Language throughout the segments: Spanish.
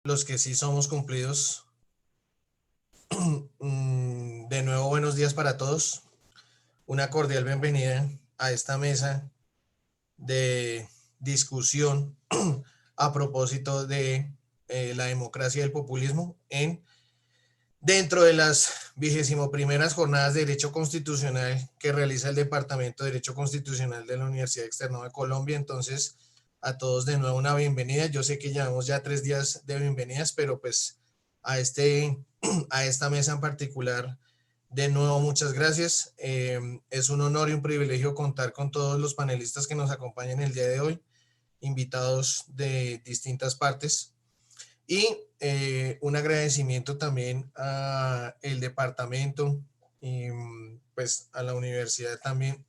Los que sí somos cumplidos. De nuevo, buenos días para todos. Una cordial bienvenida a esta mesa de discusión a propósito de la democracia y el populismo dentro de las 21ª jornadas de Derecho Constitucional que realiza el Departamento de Derecho Constitucional de la Universidad Externada de Colombia. Entonces, a todos de nuevo una bienvenida. Yo sé que llevamos ya 3 días de bienvenidas, pero pues a, a esta mesa en particular, de nuevo muchas gracias. Es un honor y un privilegio contar con todos los panelistas que nos acompañan el día de hoy, invitados de distintas partes. Y un agradecimiento también a el departamento y pues a la universidad también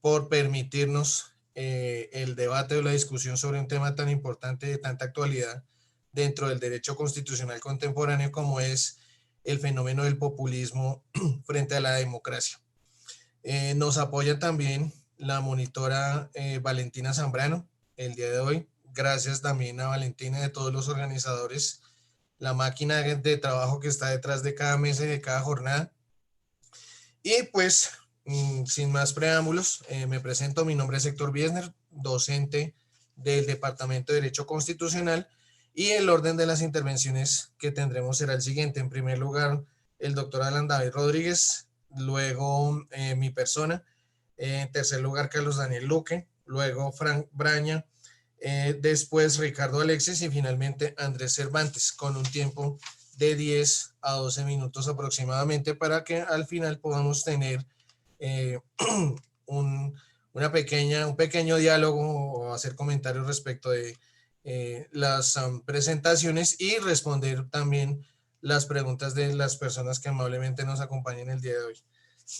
por permitirnos el debate o la discusión sobre un tema tan importante de tanta actualidad dentro del derecho constitucional contemporáneo como es el fenómeno del populismo frente a la democracia. Nos apoya también la monitora Valentina Zambrano el día de hoy. Gracias también a Valentina y a todos los organizadores, la máquina de trabajo que está detrás de cada mesa y de cada jornada. Y pues, sin más preámbulos, me presento. Mi nombre es Héctor Biesner, docente del Departamento de Derecho Constitucional, y el orden de las intervenciones que tendremos será el siguiente. En primer lugar, el doctor Alan David Rodríguez, luego mi persona, en tercer lugar Carlos Daniel Luque, luego Frank Braña, después Ricardo Alexis y finalmente Andrés Cervantes, con un tiempo de 10 a 12 minutos aproximadamente para que al final podamos tener eh, un, un pequeño diálogo o hacer comentarios respecto de las presentaciones y responder también las preguntas de las personas que amablemente nos acompañan el día de hoy.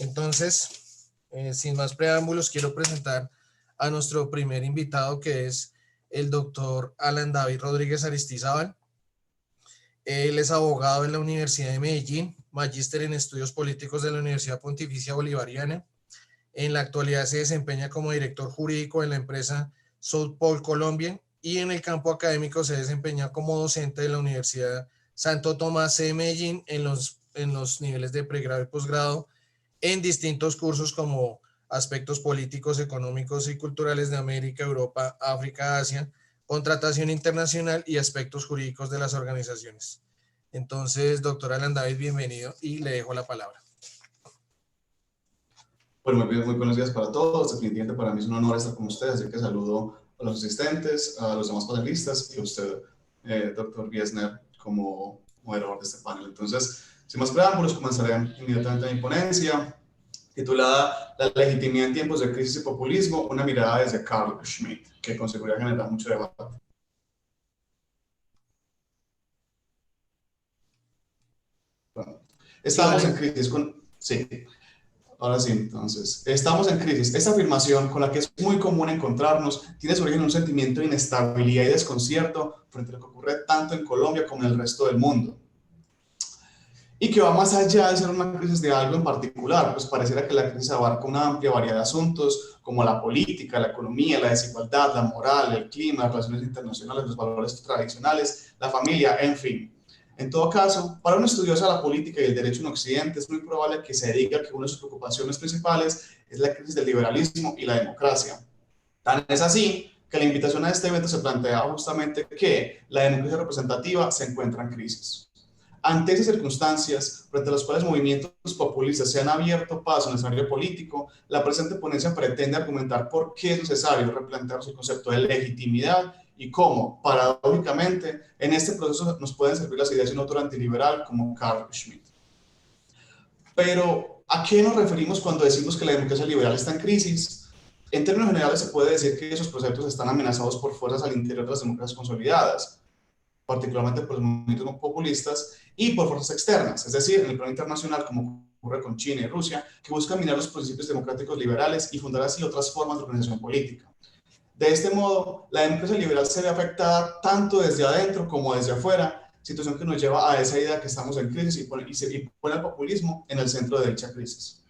Entonces, sin más preámbulos, quiero presentar a nuestro primer invitado, que es el doctor Alan David Rodríguez Aristizábal. Él es abogado en la Universidad de Medellín, magíster en estudios políticos de la Universidad Pontificia Bolivariana. En la actualidad se desempeña como director jurídico en la empresa South Pole Colombia y en el campo académico se desempeña como docente de la Universidad Santo Tomás de Medellín en los niveles de pregrado y posgrado en distintos cursos como aspectos políticos, económicos y culturales de América, Europa, África, Asia, contratación internacional y aspectos jurídicos de las organizaciones. Entonces, doctor Alan David, bienvenido y le dejo la palabra. Bueno, muy buenos días para todos. Definitivamente para mí es un honor estar con ustedes, así que saludo a los asistentes, a los demás panelistas y a usted, doctor Biesner, como moderador de este panel. Entonces, sin más preámbulos, comenzaré inmediatamente mi ponencia, titulada La legitimidad en tiempos de crisis y populismo, una mirada desde Carl Schmitt, que con seguridad genera mucho debate. Bueno, estamos en crisis con... Sí. Ahora sí, entonces, estamos en crisis. Esta afirmación, con la que es muy común encontrarnos, tiene su origen en un sentimiento de inestabilidad y desconcierto frente a lo que ocurre tanto en Colombia como en el resto del mundo. Y que va más allá de ser una crisis de algo en particular, pues pareciera que la crisis abarca una amplia variedad de asuntos como la política, la economía, la desigualdad, la moral, el clima, las relaciones internacionales, los valores tradicionales, la familia, en fin. En todo caso, para un estudioso de la política y el derecho en Occidente es muy probable que se diga que una de sus preocupaciones principales es la crisis del liberalismo y la democracia. Tan es así que la invitación a este evento se plantea justamente que la democracia representativa se encuentra en crisis. Ante esas circunstancias, frente a las cuales movimientos populistas se han abierto paso en el escenario político, la presente ponencia pretende argumentar por qué es necesario replantearse el concepto de legitimidad y cómo, paradójicamente, en este proceso nos pueden servir las ideas de un autor antiliberal como Carl Schmitt. Pero, ¿a qué nos referimos cuando decimos que la democracia liberal está en crisis? En términos generales, se puede decir que esos preceptos están amenazados por fuerzas al interior de las democracias consolidadas, particularmente por los movimientos populistas y por fuerzas externas, es decir, en el plano internacional, como ocurre con China y Rusia, que buscan minar los principios democráticos liberales y fundar así otras formas de organización política. De este modo, la democracia liberal se ve afectada tanto desde adentro como desde afuera, situación que nos lleva a esa idea que estamos en crisis y pone el populismo en el centro de dicha crisis.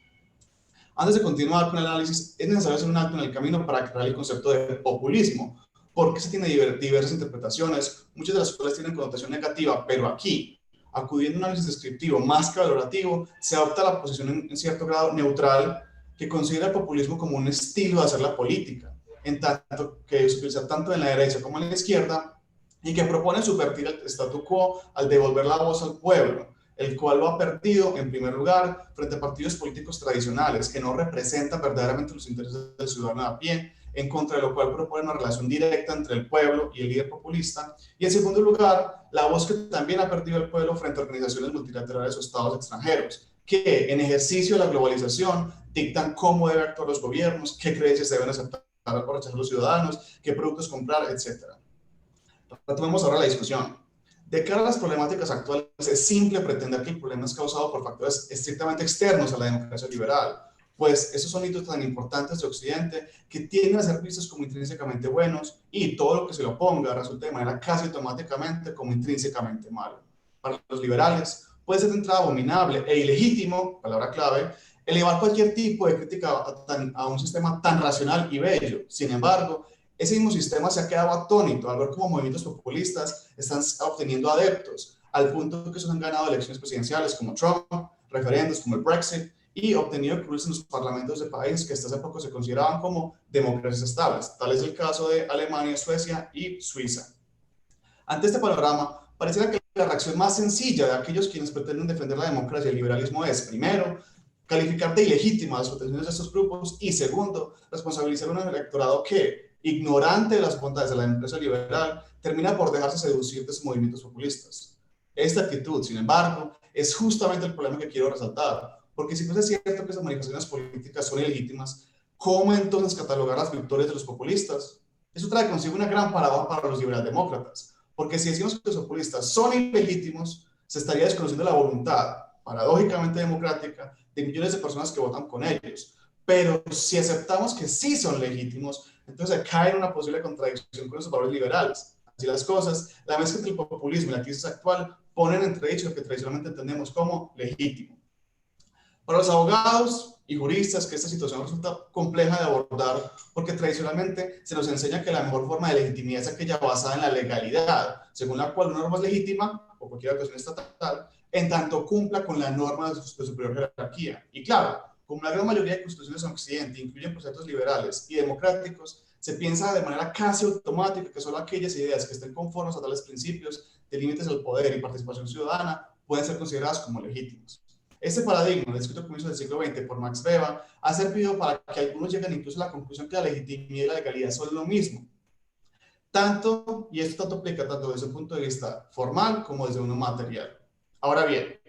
Antes de continuar con el análisis, es necesario hacer un alto en el camino para aclarar el concepto de populismo, porque se tiene diversas interpretaciones, muchas de las cuales tienen connotación negativa, pero aquí, acudiendo a un análisis descriptivo más que valorativo, se adopta la posición en cierto grado neutral que considera el populismo como un estilo de hacer la política, en tanto que se utiliza tanto en la derecha como en la izquierda, y que propone subvertir el statu quo al devolver la voz al pueblo, el cual lo ha perdido en primer lugar frente a partidos políticos tradicionales que no representan verdaderamente los intereses del ciudadano a pie, en contra de lo cual propone una relación directa entre el pueblo y el líder populista, y en segundo lugar, la voz que también ha perdido el pueblo frente a organizaciones multilaterales o estados extranjeros, que en ejercicio de la globalización dictan cómo deben actuar los gobiernos, qué creencias deben aceptar o rechazar los ciudadanos, qué productos comprar, etc. Retomemos ahora la discusión. De cara a las problemáticas actuales, es simple pretender que el problema es causado por factores estrictamente externos a la democracia liberal, pues esos son hitos tan importantes de Occidente que tienden a ser vistos como intrínsecamente buenos y todo lo que se le oponga resulta de manera casi automáticamente como intrínsecamente malo. Para los liberales puede ser de entrada abominable e ilegítimo, palabra clave, elevar cualquier tipo de crítica a un sistema tan racional y bello. Sin embargo, ese mismo sistema se ha quedado atónito al ver cómo movimientos populistas están obteniendo adeptos, al punto que se han ganado elecciones presidenciales como Trump, referendos como el Brexit, y obtenido cruces en los parlamentos de países que hasta hace poco se consideraban como democracias estables. Tal es el caso de Alemania, Suecia y Suiza. Ante este panorama, pareciera que la reacción más sencilla de aquellos quienes pretenden defender la democracia y el liberalismo es, primero, calificar de ilegítimas las pretensiones de estos grupos y, segundo, responsabilizar a un electorado que, ignorante de las bondades de la democracia liberal, termina por dejarse seducir de sus movimientos populistas. Esta actitud, sin embargo, es justamente el problema que quiero resaltar, porque si fuese cierto que esas manifestaciones políticas son ilegítimas, ¿cómo entonces catalogar las victorias de los populistas? Eso trae consigo una gran paradoja para los liberaldemócratas, porque si decimos que los populistas son ilegítimos, se estaría desconociendo la voluntad, paradójicamente democrática, de millones de personas que votan con ellos. Pero si aceptamos que sí son legítimos, entonces cae en una posible contradicción con los valores liberales. Así las cosas, la mezcla entre el populismo y la crisis actual ponen en entredicho lo que tradicionalmente entendemos como legítimo. Para los abogados y juristas, que esta situación resulta compleja de abordar porque tradicionalmente se nos enseña que la mejor forma de legitimidad es aquella basada en la legalidad, según la cual una norma es legítima, o cualquier actuación estatal, en tanto cumpla con la norma de superior jerarquía. Y claro, como la gran mayoría de constituciones en Occidente incluyen preceptos liberales y democráticos, se piensa de manera casi automática que solo aquellas ideas que estén conformes a tales principios de límites al poder y participación ciudadana pueden ser consideradas como legítimas. Este paradigma, descrito a comienzos del siglo XX por Max Weber, ha servido para que algunos lleguen incluso a la conclusión que la legitimidad y la legalidad son lo mismo. Tanto, y esto tanto aplica tanto desde un punto de vista formal como desde uno material. Ahora bien,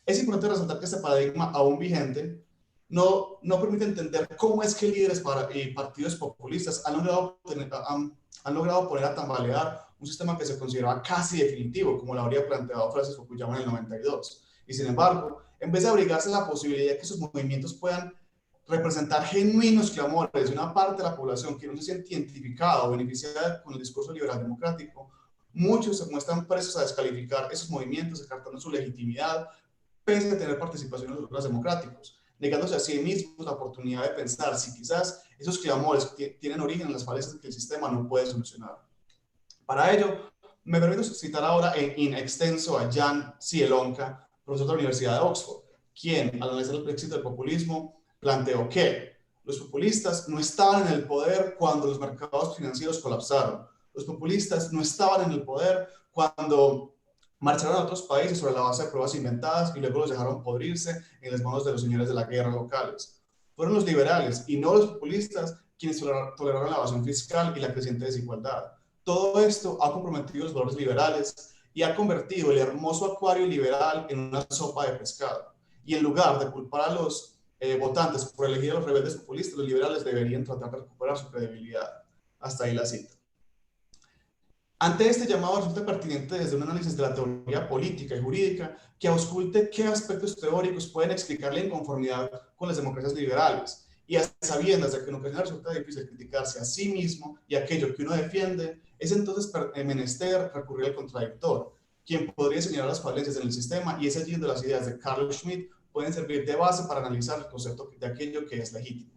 es importante resaltar que este paradigma aún vigente no permite entender cómo es que líderes y partidos populistas han logrado poner a tambalear un sistema que se consideraba casi definitivo, como lo habría planteado Francis Fukuyama en el 92. Y sin embargo, en vez de abrigarse la posibilidad de que esos movimientos puedan representar genuinos clamores de una parte de la población que no se siente identificada o beneficiada con el discurso liberal democrático, muchos se muestran presos a descalificar esos movimientos, descartando su legitimidad, pese a tener participación en los órganos democráticos, negándose a sí mismos la oportunidad de pensar si quizás esos clamores tienen origen en las falencias que el sistema no puede solucionar. Para ello, me permito citar ahora en extenso a Jan Zielonka, profesor de la Universidad de Oxford, quien, al analizar el éxito del populismo, planteó que los populistas no estaban en el poder cuando los mercados financieros colapsaron. Los populistas no estaban en el poder cuando marcharon a otros países sobre la base de pruebas inventadas y luego los dejaron podrirse en las manos de los señores de la guerra locales. Fueron los liberales y no los populistas quienes toleraron la evasión fiscal y la creciente desigualdad. Todo esto ha comprometido los valores liberales y ha convertido el hermoso acuario liberal en una sopa de pescado. Y en lugar de culpar a los votantes por elegir a los rebeldes populistas, los liberales deberían tratar de recuperar su credibilidad. Hasta ahí la cita. Ante este llamado resulta pertinente desde un análisis de la teoría política y jurídica que ausculte qué aspectos teóricos pueden explicar la inconformidad con las democracias liberales y a sabiendas de que en ocasiones resulta difícil criticarse a sí mismo y aquello que uno defiende, es entonces menester recurrir al contradictor, quien podría señalar las falencias en el sistema, y es allí donde las ideas de Carl Schmitt pueden servir de base para analizar el concepto de aquello que es legítimo.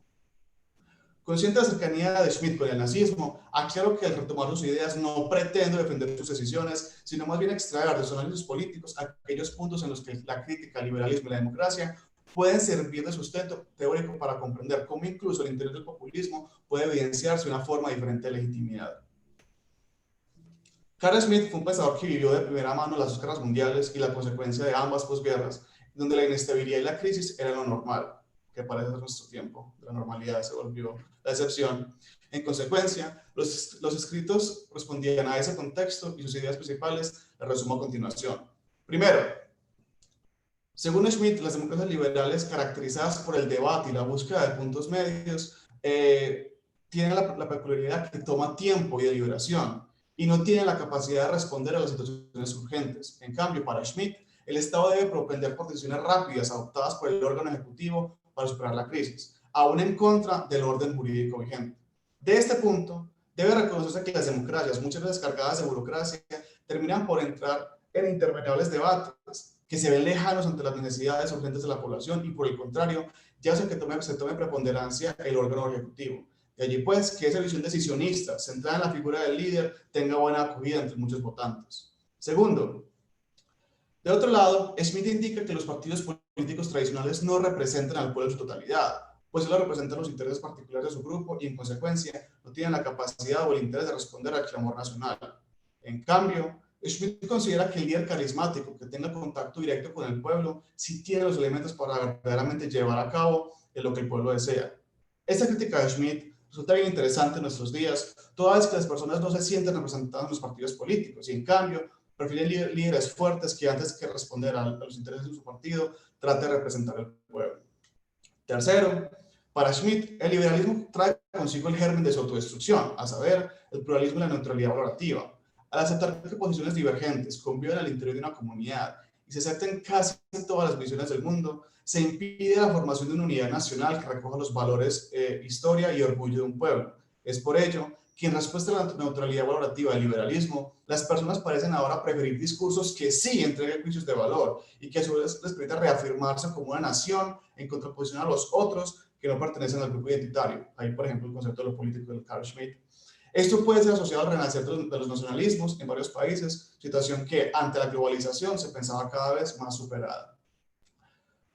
Consciente de la cercanía de Schmitt con el nazismo, aclaro que al retomar sus ideas no pretendo defender sus decisiones, sino más bien extraer de sus análisis políticos aquellos puntos en los que la crítica al liberalismo y la democracia pueden servir de sustento teórico para comprender cómo incluso el interior del populismo puede evidenciarse una forma diferente de legitimidad. Carl Schmitt fue un pensador que vivió de primera mano las dos guerras mundiales y la consecuencia de ambas posguerras, donde la inestabilidad y la crisis eran lo normal, que parece ser nuestro tiempo. La normalidad se volvió la excepción. En consecuencia, los escritos respondían a ese contexto y sus ideas principales las resumo a continuación. Primero, según Schmitt, las democracias liberales caracterizadas por el debate y la búsqueda de puntos medios tienen la peculiaridad que toma tiempo y deliberación y no tienen la capacidad de responder a las situaciones urgentes. En cambio, para Schmitt, el Estado debe propender por decisiones rápidas adoptadas por el órgano ejecutivo para superar la crisis, aún en contra del orden jurídico vigente. De este punto, debe reconocerse que las democracias, muchas veces cargadas de burocracia, terminan por entrar en interminables debates que se ven lejanos ante las necesidades urgentes de la población y, por el contrario, ya hace que se tome preponderancia el órgano ejecutivo. De allí, pues, que esa visión decisionista, centrada en la figura del líder, tenga buena acogida entre muchos votantes. Segundo, de otro lado, Schmitt indica que los partidos políticos tradicionales no representan al pueblo en su totalidad, pues solo representan los intereses particulares de su grupo y, en consecuencia, no tienen la capacidad o el interés de responder al clamor nacional. En cambio, Schmitt considera que el líder carismático que tenga contacto directo con el pueblo sí tiene los elementos para verdaderamente llevar a cabo lo que el pueblo desea. Esta crítica de Schmitt resulta bien interesante en nuestros días, toda vez que las personas no se sienten representadas en los partidos políticos y, en cambio, prefieren líderes fuertes que, antes que responder a los intereses de su partido, trate de representar al pueblo. Tercero, para Schmitt, el liberalismo trae consigo el germen de su autodestrucción, a saber, el pluralismo y la neutralidad valorativa. Al aceptar que posiciones divergentes conviven al interior de una comunidad y se acepten casi todas las visiones del mundo, se impide la formación de una unidad nacional que recoja los valores, historia y orgullo de un pueblo. Es por ello que, en respuesta a la neutralidad valorativa del liberalismo, las personas parecen ahora preferir discursos que sí entreguen juicios de valor y que a su vez les permita reafirmarse como una nación en contraposición a los otros que no pertenecen al grupo identitario. Ahí, por ejemplo, el concepto de lo político del Carl Schmitt. Esto puede ser asociado al renacer de los nacionalismos en varios países, situación que ante la globalización se pensaba cada vez más superada.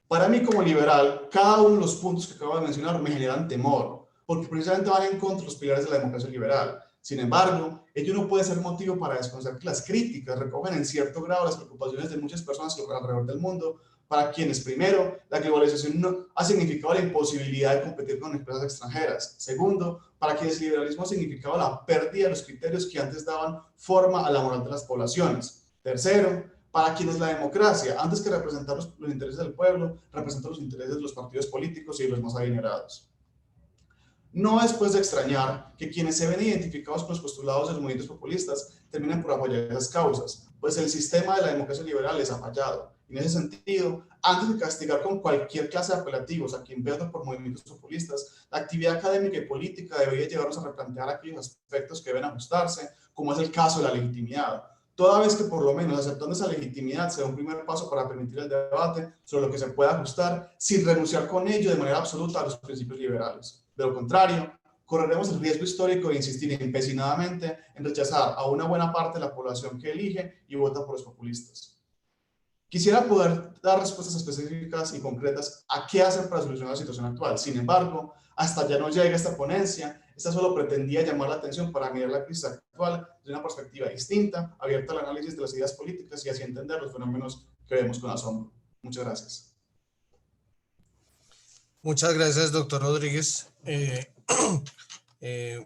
Para mí, como liberal, cada uno de los puntos que acabo de mencionar me generan temor, porque precisamente van en contra de los pilares de la democracia liberal. Sin embargo, ello no puede ser motivo para desconocer que las críticas recogen en cierto grado las preocupaciones de muchas personas alrededor del mundo, para quienes, primero, la globalización no ha significado la imposibilidad de competir con empresas extranjeras. Segundo, para quienes el liberalismo ha significado la pérdida de los criterios que antes daban forma a la moral de las poblaciones. Tercero, para quienes la democracia, antes que representar los intereses del pueblo, representa los intereses de los partidos políticos y de los más adinerados. No es pues de extrañar que quienes se ven identificados con los postulados de los movimientos populistas terminen por apoyar esas causas, pues el sistema de la democracia liberal les ha fallado. En ese sentido, antes de castigar con cualquier clase de apelativos a quien vea por movimientos populistas, la actividad académica y política debería llevarnos a replantear aquellos aspectos que deben ajustarse, como es el caso de la legitimidad, toda vez que, por lo menos, aceptando esa legitimidad sea un primer paso para permitir el debate sobre lo que se puede ajustar sin renunciar con ello de manera absoluta a los principios liberales. De lo contrario, correremos el riesgo histórico de insistir empecinadamente en rechazar a una buena parte de la población que elige y vota por los populistas. Quisiera poder dar respuestas específicas y concretas a qué hacer para solucionar la situación actual. Sin embargo, hasta ya no llega esta ponencia. Esta solo pretendía llamar la atención para mirar la crisis actual desde una perspectiva distinta, abierta al análisis de las ideas políticas y así entender los fenómenos que vemos con asombro. Muchas gracias. Muchas gracias, doctor Rodríguez.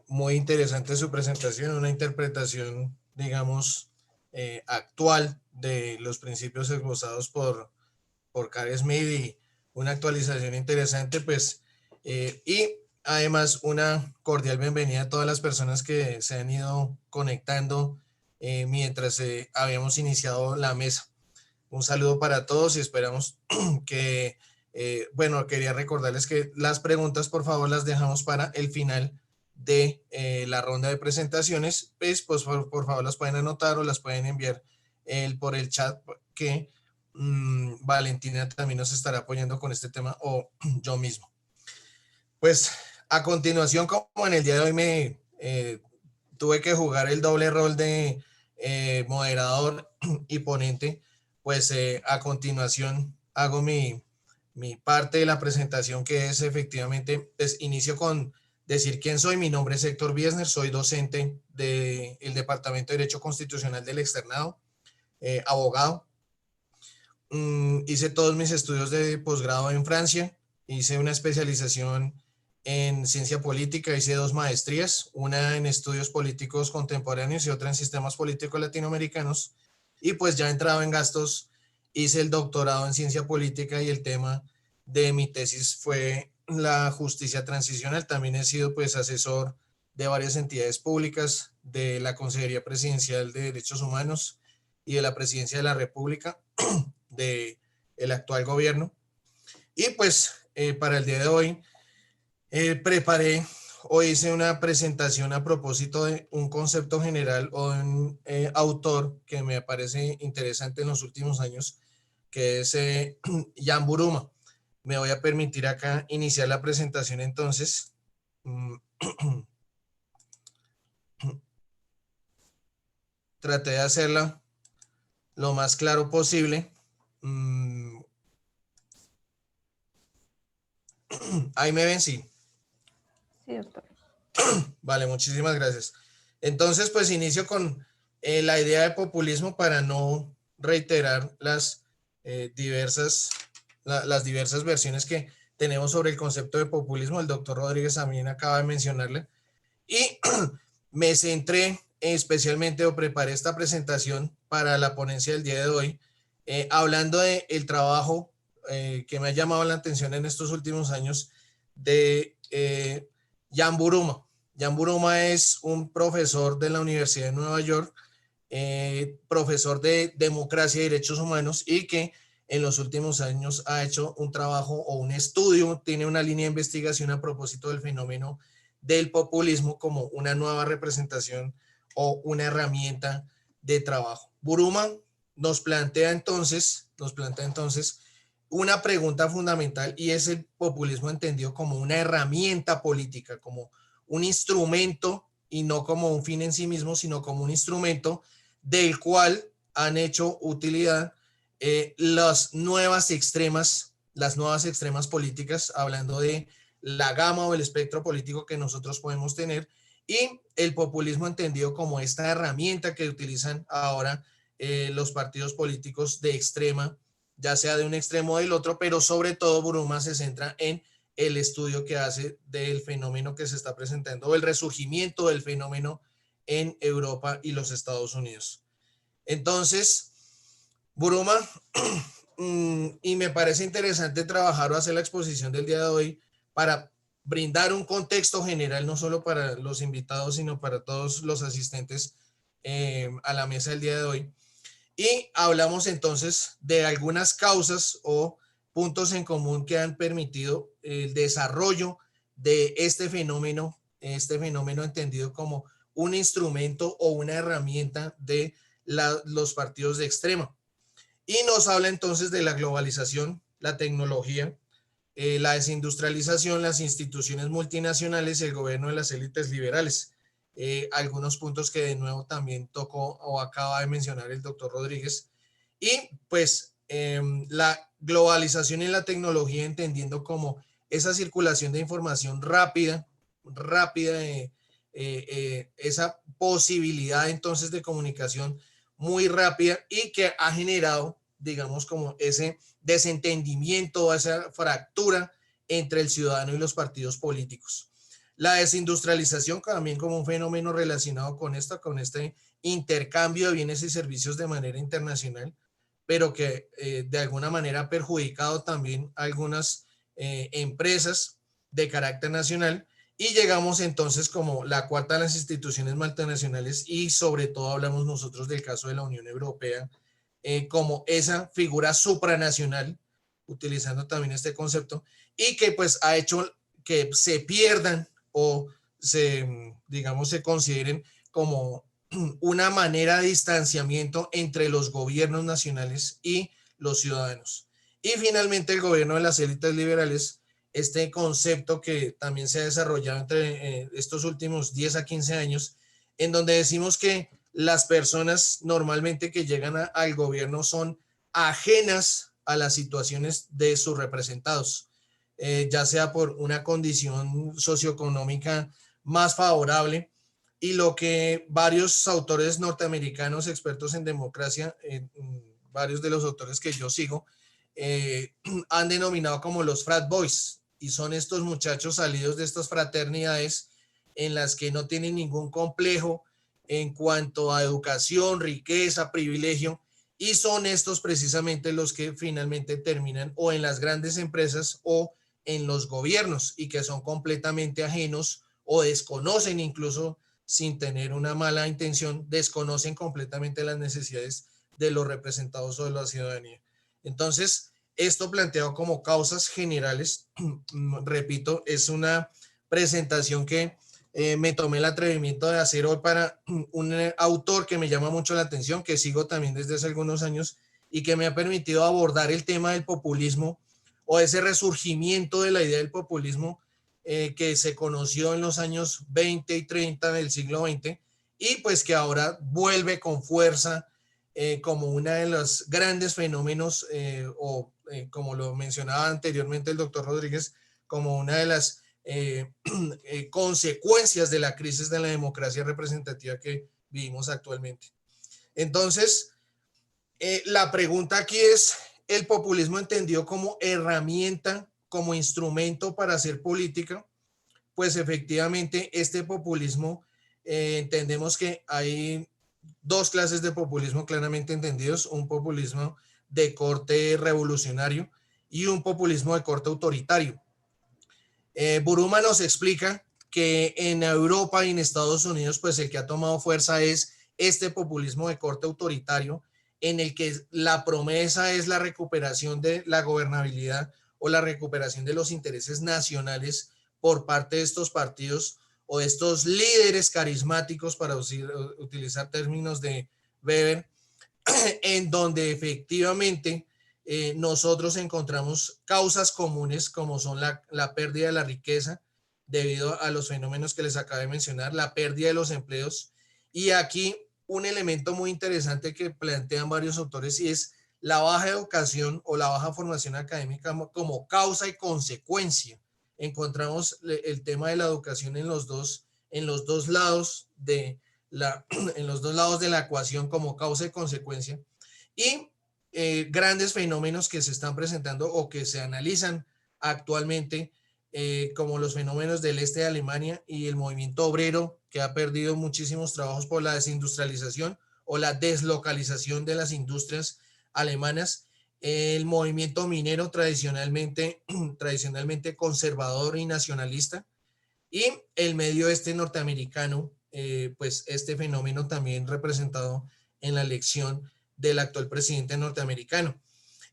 Muy interesante su presentación, una interpretación, digamos, actual de los principios esbozados por Carl Schmitt y una actualización interesante, pues, y además una cordial bienvenida a todas las personas que se han ido conectando mientras habíamos iniciado la mesa. Un saludo para todos y esperamos que, bueno, quería recordarles que las preguntas, por favor, las dejamos para el final de la ronda de presentaciones. Pues por favor, las pueden anotar o las pueden enviar por el chat que Valentina también nos estará apoyando con este tema o yo mismo. Pues A continuación, como en el día de hoy tuve que jugar el doble rol de moderador y ponente, pues a continuación hago mi parte de la presentación, que es efectivamente, pues inicio con decir quién soy. Mi nombre es Héctor Biesner, soy docente del Departamento de Derecho Constitucional del Externado, abogado. Hice todos mis estudios de posgrado en Francia, hice una especialización en ciencia política, hice 2 maestrías, una en estudios políticos contemporáneos y otra en sistemas políticos latinoamericanos, y pues ya entrado en gastos, hice el doctorado en ciencia política y el tema de mi tesis fue la justicia transicional. También he sido pues asesor de varias entidades públicas, de la Consejería Presidencial de Derechos Humanos y de la Presidencia de la República, de el actual gobierno. Y pues para el día de hoy preparé o hice una presentación a propósito de un concepto general o de un autor que me parece interesante en los últimos años, que es Jan Buruma. Me voy a permitir acá iniciar la presentación entonces. Traté de hacerla lo más claro posible. Ahí me ven, sí. Sí, doctor. Vale, muchísimas gracias. Entonces, pues inicio con la idea de populismo para no reiterar las diversas versiones que tenemos sobre el concepto de populismo. El doctor Rodríguez también acaba de mencionarle. Y me centré especialmente o preparé esta presentación para la ponencia del día de hoy, hablando del trabajo que me ha llamado la atención en estos últimos años de Jan Buruma. Jan Buruma es un profesor de la Universidad de Nueva York, profesor de democracia y derechos humanos, y que en los últimos años ha hecho un trabajo o un estudio, tiene una línea de investigación a propósito del fenómeno del populismo como una nueva representación o una herramienta de trabajo. Buruma nos plantea entonces una pregunta fundamental, y es el populismo entendido como una herramienta política, como un instrumento y no como un fin en sí mismo, sino como un instrumento del cual han hecho utilidad las nuevas extremas políticas, hablando de la gama o el espectro político que nosotros podemos tener, y el populismo entendido como esta herramienta que utilizan ahora los partidos políticos de extrema, ya sea de un extremo o del otro, pero sobre todo Buruma se centra en el estudio que hace del fenómeno que se está presentando, o el resurgimiento del fenómeno en Europa y los Estados Unidos. Entonces, Buruma, y me parece interesante trabajar o hacer la exposición del día de hoy para brindar un contexto general, no solo para los invitados, sino para todos los asistentes a la mesa del día de hoy. Y hablamos entonces de algunas causas o puntos en común que han permitido el desarrollo de este fenómeno entendido como un instrumento o una herramienta de los partidos de extrema. Y nos habla entonces de la globalización, la tecnología, la desindustrialización, las instituciones multinacionales y el gobierno de las élites liberales. Algunos puntos que de nuevo también tocó o acaba de mencionar el doctor Rodríguez. Y pues la globalización y la tecnología entendiendo como esa circulación de información rápida, esa posibilidad entonces de comunicación muy rápida, y que ha generado, digamos, como ese desentendimiento, esa fractura entre el ciudadano y los partidos políticos. La desindustrialización también como un fenómeno relacionado con este intercambio de bienes y servicios de manera internacional, pero que de alguna manera ha perjudicado también a algunas empresas de carácter nacional. Y llegamos entonces como la cuarta de las instituciones multinacionales, y sobre todo hablamos nosotros del caso de la Unión Europea, como esa figura supranacional, utilizando también este concepto, y que pues ha hecho que se pierdan o digamos, se consideren como una manera de distanciamiento entre los gobiernos nacionales y los ciudadanos. Y finalmente el gobierno de las élites liberales este concepto que también se ha desarrollado entre estos últimos 10 a 15 años, en donde decimos que las personas normalmente que llegan al gobierno son ajenas a las situaciones de sus representados, ya sea por una condición socioeconómica más favorable, y lo que varios autores norteamericanos expertos en democracia, varios de los autores que yo sigo, han denominado como los frat boys, y son estos muchachos salidos de estas fraternidades en las que no tienen ningún complejo en cuanto a educación, riqueza, privilegio, y son estos precisamente los que finalmente terminan o en las grandes empresas o en los gobiernos, y que son completamente ajenos o desconocen, incluso sin tener una mala intención, desconocen completamente las necesidades de los representados o de la ciudadanía. Entonces, esto planteado como causas generales, repito, es una presentación que me tomé el atrevimiento de hacer hoy para un autor que me llama mucho la atención, que sigo también desde hace algunos años y que me ha permitido abordar el tema del populismo o ese resurgimiento de la idea del populismo que se conoció en los años 20 y 30 del siglo XX, y pues que ahora vuelve con fuerza como una de los grandes fenómenos como lo mencionaba anteriormente el doctor Rodríguez, como una de las consecuencias de la crisis de la democracia representativa que vivimos actualmente. Entonces, la pregunta aquí es, ¿el populismo entendido como herramienta, como instrumento para hacer política? Pues efectivamente este populismo, entendemos que hay dos clases de populismo claramente entendidos: un populismo de corte revolucionario y un populismo de corte autoritario. Buruma nos explica que en Europa y en Estados Unidos, pues el que ha tomado fuerza es este populismo de corte autoritario, en el que la promesa es la recuperación de la gobernabilidad o la recuperación de los intereses nacionales por parte de estos partidos o de estos líderes carismáticos, para utilizar términos de Weber, en donde efectivamente nosotros encontramos causas comunes como son la pérdida de la riqueza debido a los fenómenos que les acabo de mencionar, la pérdida de los empleos, y aquí un elemento muy interesante que plantean varios autores, y es la baja educación o la baja formación académica como causa y consecuencia. Encontramos el tema de la educación en los dos lados en los dos lados de la ecuación como causa y consecuencia, y grandes fenómenos que se están presentando o que se analizan actualmente, como los fenómenos del este de Alemania y el movimiento obrero, que ha perdido muchísimos trabajos por la desindustrialización o la deslocalización de las industrias alemanas, el movimiento minero tradicionalmente conservador y nacionalista, y el medio oeste norteamericano, pues este fenómeno también representado en la elección del actual presidente norteamericano.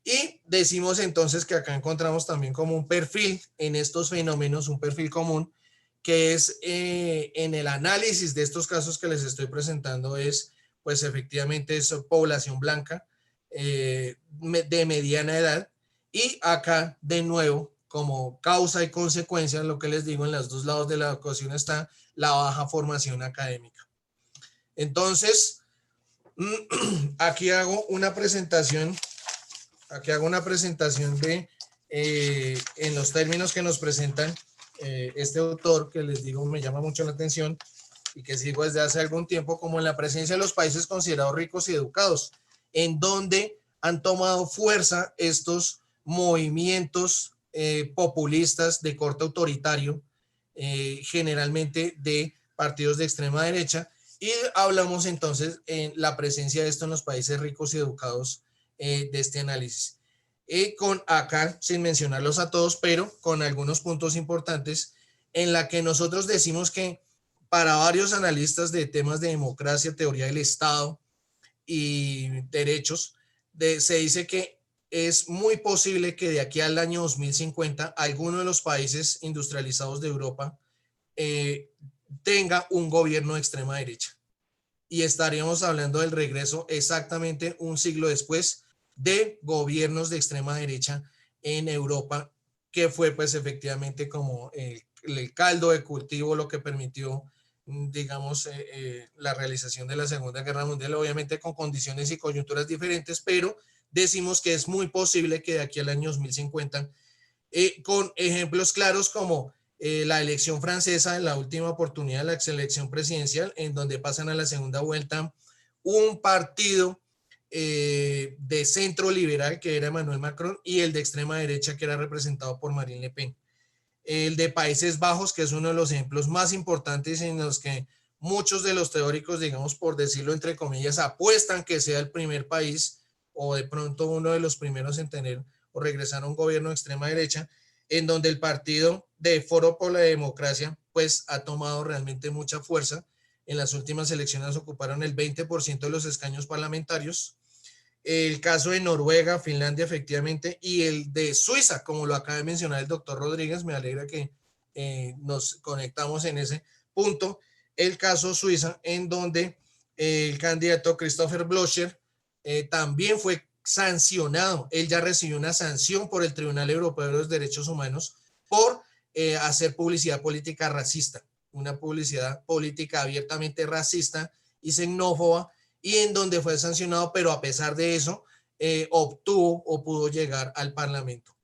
Y decimos entonces que acá encontramos también como un perfil en estos fenómenos, un perfil común, que es en el análisis de estos casos que les estoy presentando, es pues efectivamente es población blanca de mediana edad, y acá de nuevo como causa y consecuencia, lo que les digo, en los dos lados de la ecuación está la baja formación académica. Entonces, aquí hago una presentación de, en los términos que nos presentan este autor, que les digo me llama mucho la atención y que sigo desde hace algún tiempo, como en la presencia de los países considerados ricos y educados, en donde han tomado fuerza estos movimientos populistas de corte autoritario, generalmente de partidos de extrema derecha, y hablamos entonces en la presencia de esto en los países ricos y educados de este análisis. Con acá, sin mencionarlos a todos, pero con algunos puntos importantes en la que nosotros decimos que para varios analistas de temas de democracia, teoría del Estado y derechos, se dice que es muy posible que de aquí al año 2050 alguno de los países industrializados de Europa tenga un gobierno de extrema derecha. Y estaríamos hablando del regreso exactamente un siglo después de gobiernos de extrema derecha en Europa que fue pues efectivamente como el caldo de cultivo lo que permitió, digamos, la realización de la Segunda Guerra Mundial, obviamente con condiciones y coyunturas diferentes, pero decimos que es muy posible que de aquí al año 2050, con ejemplos claros como la elección francesa en la última oportunidad, la elección presidencial, en donde pasan a la segunda vuelta un partido de centro liberal, que era Emmanuel Macron, y el de extrema derecha, que era representado por Marine Le Pen. El de Países Bajos, que es uno de los ejemplos más importantes en los que muchos de los teóricos, digamos, por decirlo entre comillas, apuestan que sea el primer país o de pronto uno de los primeros en tener o regresar a un gobierno de extrema derecha, en donde el partido de Foro por la Democracia pues ha tomado realmente mucha fuerza. En las últimas elecciones ocuparon el 20% de los escaños parlamentarios. El caso de Noruega, Finlandia, efectivamente, y el de Suiza, como lo acaba de mencionar el doctor Rodríguez, me alegra que nos conectamos en ese punto. El caso Suiza, en donde el candidato Christopher Blocher también fue sancionado. Él ya recibió una sanción por el Tribunal Europeo de los Derechos Humanos por hacer publicidad política racista, una publicidad política abiertamente racista y xenófoba, y en donde fue sancionado, pero a pesar de eso, obtuvo o pudo llegar al Parlamento.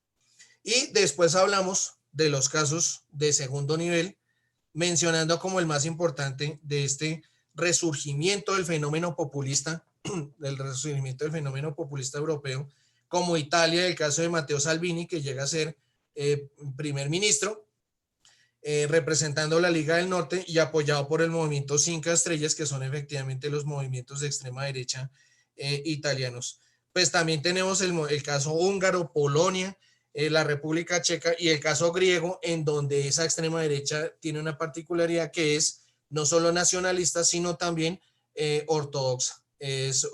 Y después hablamos de los casos de segundo nivel, mencionando como el más importante de este resurgimiento del fenómeno populista, del resurgimiento del fenómeno populista europeo, como Italia, el caso de Matteo Salvini, que llega a ser primer ministro, representando la Liga del Norte y apoyado por el movimiento Cinco Estrellas, que son efectivamente los movimientos de extrema derecha italianos. Pues también tenemos el caso húngaro, Polonia, la República Checa y el caso griego, en donde esa extrema derecha tiene una particularidad que es no solo nacionalista, sino también ortodoxa, es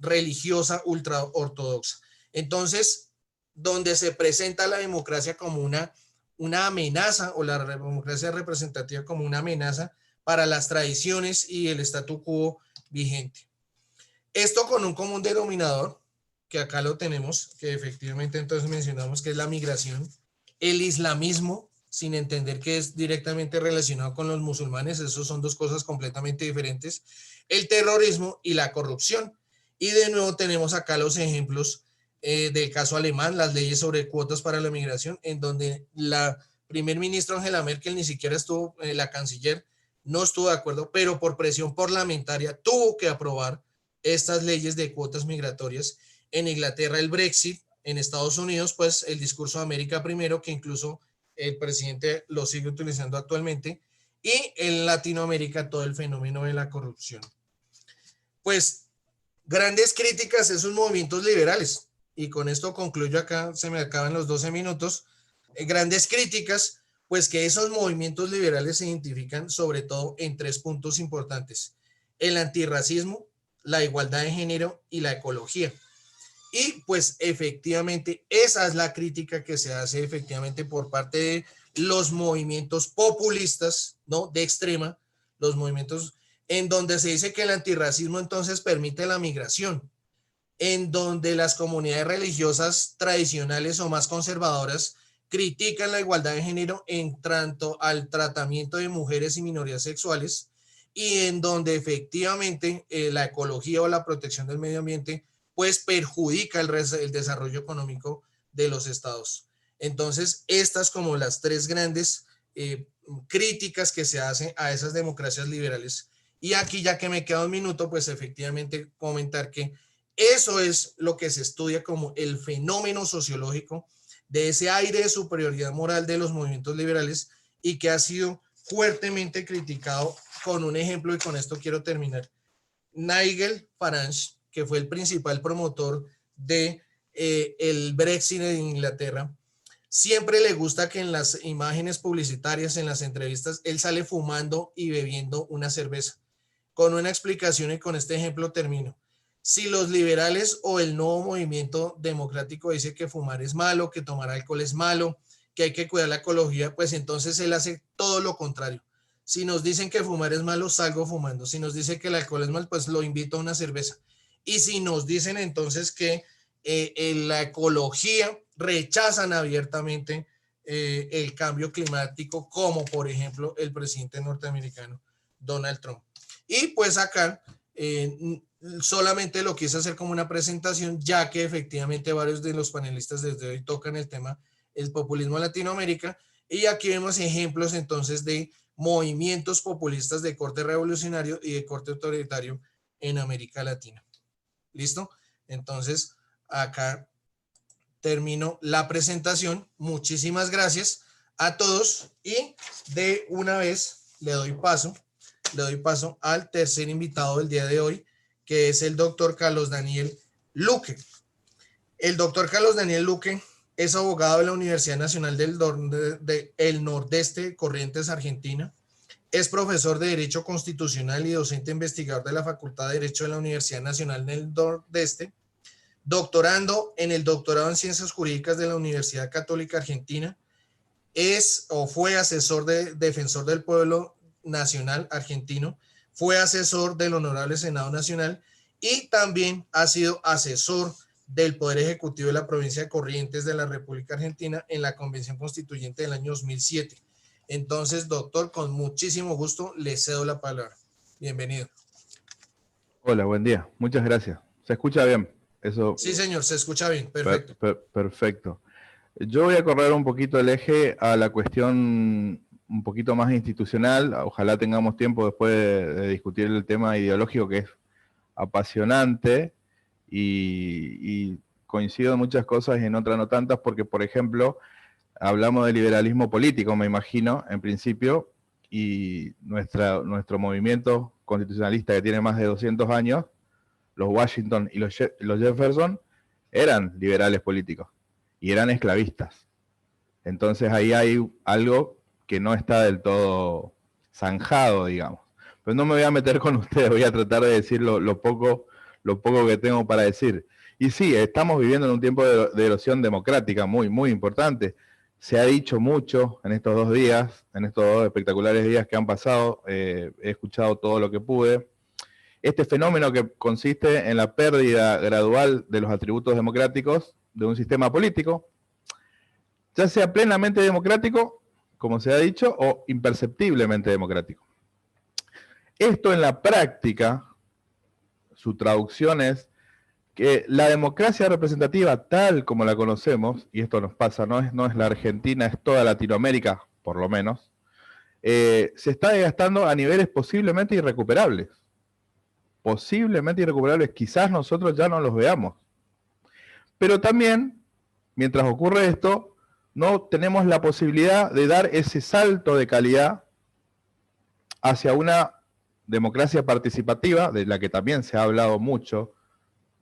religiosa, ultra ortodoxa. Entonces, donde se presenta la democracia como una amenaza, o la democracia representativa como una amenaza para las tradiciones y el statu quo vigente. Esto con un común denominador, que acá lo tenemos, que efectivamente entonces mencionamos, que es la migración, el islamismo, sin entender que es directamente relacionado con los musulmanes, esos son dos cosas completamente diferentes, el terrorismo y la corrupción. Y de nuevo tenemos acá los ejemplos del caso alemán, las leyes sobre cuotas para la migración, en donde la primer ministra Angela Merkel ni siquiera estuvo, la canciller no estuvo de acuerdo, pero por presión parlamentaria tuvo que aprobar estas leyes de cuotas migratorias. En Inglaterra el Brexit, en Estados Unidos pues el discurso de América primero, que incluso el presidente lo sigue utilizando actualmente, y en Latinoamérica todo el fenómeno de la corrupción. Pues grandes críticas a esos movimientos liberales, y con esto concluyo, acá se me acaban los 12 minutos, grandes críticas, pues que esos movimientos liberales se identifican sobre todo en tres puntos importantes: el antirracismo, la igualdad de género y la ecología. Y pues efectivamente esa es la crítica que se hace efectivamente por parte de los movimientos populistas, ¿no? De extrema, los movimientos en donde se dice que el antirracismo entonces permite la migración, en donde las comunidades religiosas tradicionales o más conservadoras critican la igualdad de género en tanto al tratamiento de mujeres y minorías sexuales, y en donde efectivamente la ecología o la protección del medio ambiente pues perjudica el desarrollo económico de los estados. Entonces, estas como las tres grandes críticas que se hacen a esas democracias liberales. Y aquí, ya que me queda un minuto, pues efectivamente comentar que eso es lo que se estudia como el fenómeno sociológico de ese aire de superioridad moral de los movimientos liberales, y que ha sido fuertemente criticado con un ejemplo, y con esto quiero terminar. Nigel Farage, que fue el principal promotor de el Brexit en Inglaterra, siempre le gusta que en las imágenes publicitarias, en las entrevistas, él sale fumando y bebiendo una cerveza, con una explicación, y con este ejemplo termino. Si los liberales o el nuevo movimiento democrático dice que fumar es malo, que tomar alcohol es malo, que hay que cuidar la ecología, pues entonces él hace todo lo contrario. Si nos dicen que fumar es malo, salgo fumando. Si nos dicen que el alcohol es malo, pues lo invito a una cerveza. Y si nos dicen entonces que la ecología rechazan abiertamente el cambio climático, como por ejemplo el presidente norteamericano Donald Trump. Y pues acá solamente lo quise hacer como una presentación, ya que efectivamente varios de los panelistas desde hoy tocan el tema el populismo en Latinoamérica, y aquí vemos ejemplos entonces de movimientos populistas de corte revolucionario y de corte autoritario en América Latina. ¿Listo? Entonces, acá termino la presentación. Muchísimas gracias a todos y de una vez le doy paso al tercer invitado del día de hoy, que es el doctor Carlos Daniel Luque. El doctor Carlos Daniel Luque es abogado de la Universidad Nacional del Nordeste, Corrientes, Argentina. Es profesor de Derecho Constitucional y docente investigador de la Facultad de Derecho de la Universidad Nacional del Nordeste. Doctorando en el doctorado en Ciencias Jurídicas de la Universidad Católica Argentina. Es o fue asesor de Defensor del Pueblo Nacional Argentino. Fue asesor del Honorable Senado Nacional y también ha sido asesor del Poder Ejecutivo de la provincia de Corrientes de la República Argentina en la Convención Constituyente del año 2007. Entonces, doctor, con muchísimo gusto le cedo la palabra. Bienvenido. Hola, buen día. Muchas gracias. ¿Se escucha bien? Eso. Sí, señor, se escucha bien. Perfecto. Perfecto. Yo voy a correr un poquito el eje a la cuestión un poquito más institucional. Ojalá tengamos tiempo después de discutir el tema ideológico, que es apasionante, y coincido en muchas cosas y en otras no tantas, porque, por ejemplo, hablamos de liberalismo político, me imagino, en principio, y nuestro movimiento constitucionalista, que tiene más de 200 años, los Washington y los Jefferson, eran liberales políticos y eran esclavistas. Entonces ahí hay algo que no está del todo zanjado, digamos. Pero no me voy a meter con ustedes, voy a tratar de decir lo poco que tengo para decir. Y sí, estamos viviendo en un tiempo de erosión democrática muy, muy importante. Se ha dicho mucho en estos 2 días, en estos 2 espectaculares días que han pasado. He escuchado todo lo que pude. Este fenómeno que consiste en la pérdida gradual de los atributos democráticos de un sistema político, ya sea plenamente democrático, como se ha dicho, o imperceptiblemente democrático. Esto en la práctica, su traducción es que la democracia representativa tal como la conocemos, y esto nos pasa, no es la Argentina, es toda Latinoamérica, por lo menos, se está desgastando a niveles posiblemente irrecuperables. Posiblemente irrecuperables, quizás nosotros ya no los veamos. Pero también, mientras ocurre esto, no tenemos la posibilidad de dar ese salto de calidad hacia una democracia participativa, de la que también se ha hablado mucho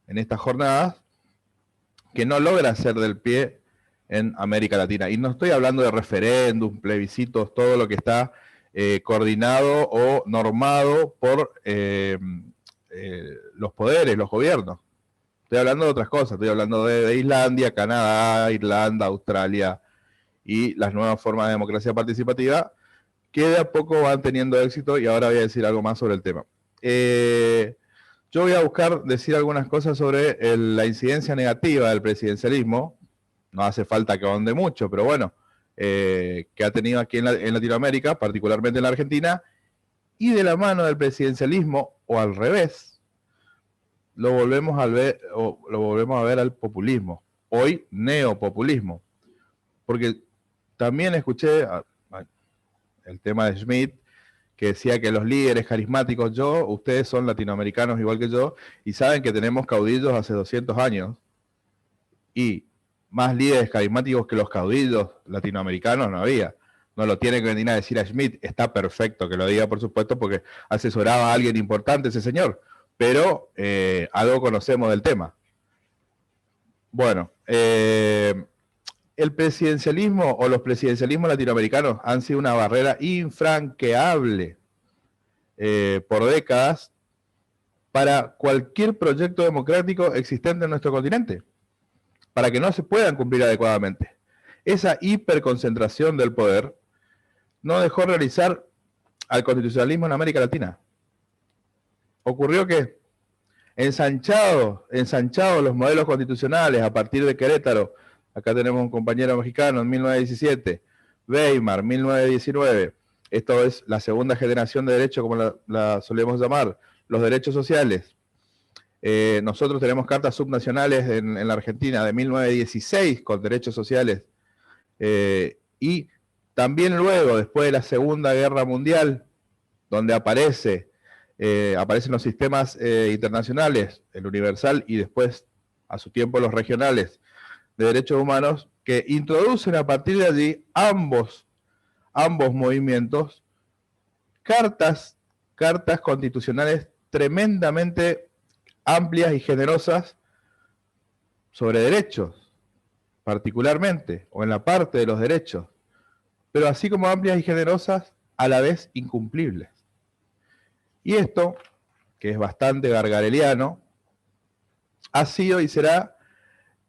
en estas jornadas, que no logra ser del pie en América Latina. Y no estoy hablando de referéndum, plebiscitos, todo lo que está coordinado o normado por los poderes, los gobiernos. Estoy hablando de otras cosas, estoy hablando de Islandia, Canadá, Irlanda, Australia y las nuevas formas de democracia participativa que de a poco van teniendo éxito, y ahora voy a decir algo más sobre el tema. Yo voy a buscar decir algunas cosas sobre la incidencia negativa del presidencialismo. No hace falta que ahonde mucho, pero bueno, que ha tenido aquí en Latinoamérica, particularmente en la Argentina, y de la mano del presidencialismo, o al revés, lo volvemos a ver al populismo, hoy neopopulismo. Porque también escuché el tema de Schmitt, que decía que los líderes carismáticos, ustedes son latinoamericanos igual que yo, y saben que tenemos caudillos hace 200 años, y más líderes carismáticos que los caudillos latinoamericanos no había. No lo tiene que venir a decir a Schmitt, está perfecto que lo diga, por supuesto, porque asesoraba a alguien importante ese señor, pero algo conocemos del tema. Bueno, el presidencialismo o los presidencialismos latinoamericanos han sido una barrera infranqueable por décadas para cualquier proyecto democrático existente en nuestro continente, para que no se puedan cumplir adecuadamente. Esa hiperconcentración del poder no dejó realizar al constitucionalismo en América Latina. Ocurrió que ensanchados los modelos constitucionales a partir de Querétaro Acá tenemos un compañero mexicano en 1917, Weimar, 1919. Esto es la segunda generación de derecho, como la solemos llamar, los derechos sociales. Nosotros tenemos cartas subnacionales en la Argentina de 1916 con derechos sociales. Y también luego, después de la Segunda Guerra Mundial, donde aparecen los sistemas internacionales, el universal y después, a su tiempo, los regionales de derechos humanos, que introducen a partir de allí ambos movimientos cartas constitucionales tremendamente amplias y generosas sobre derechos, particularmente, o en la parte de los derechos, pero así como amplias y generosas, a la vez incumplibles. Y esto, que es bastante gargareliano, ha sido y será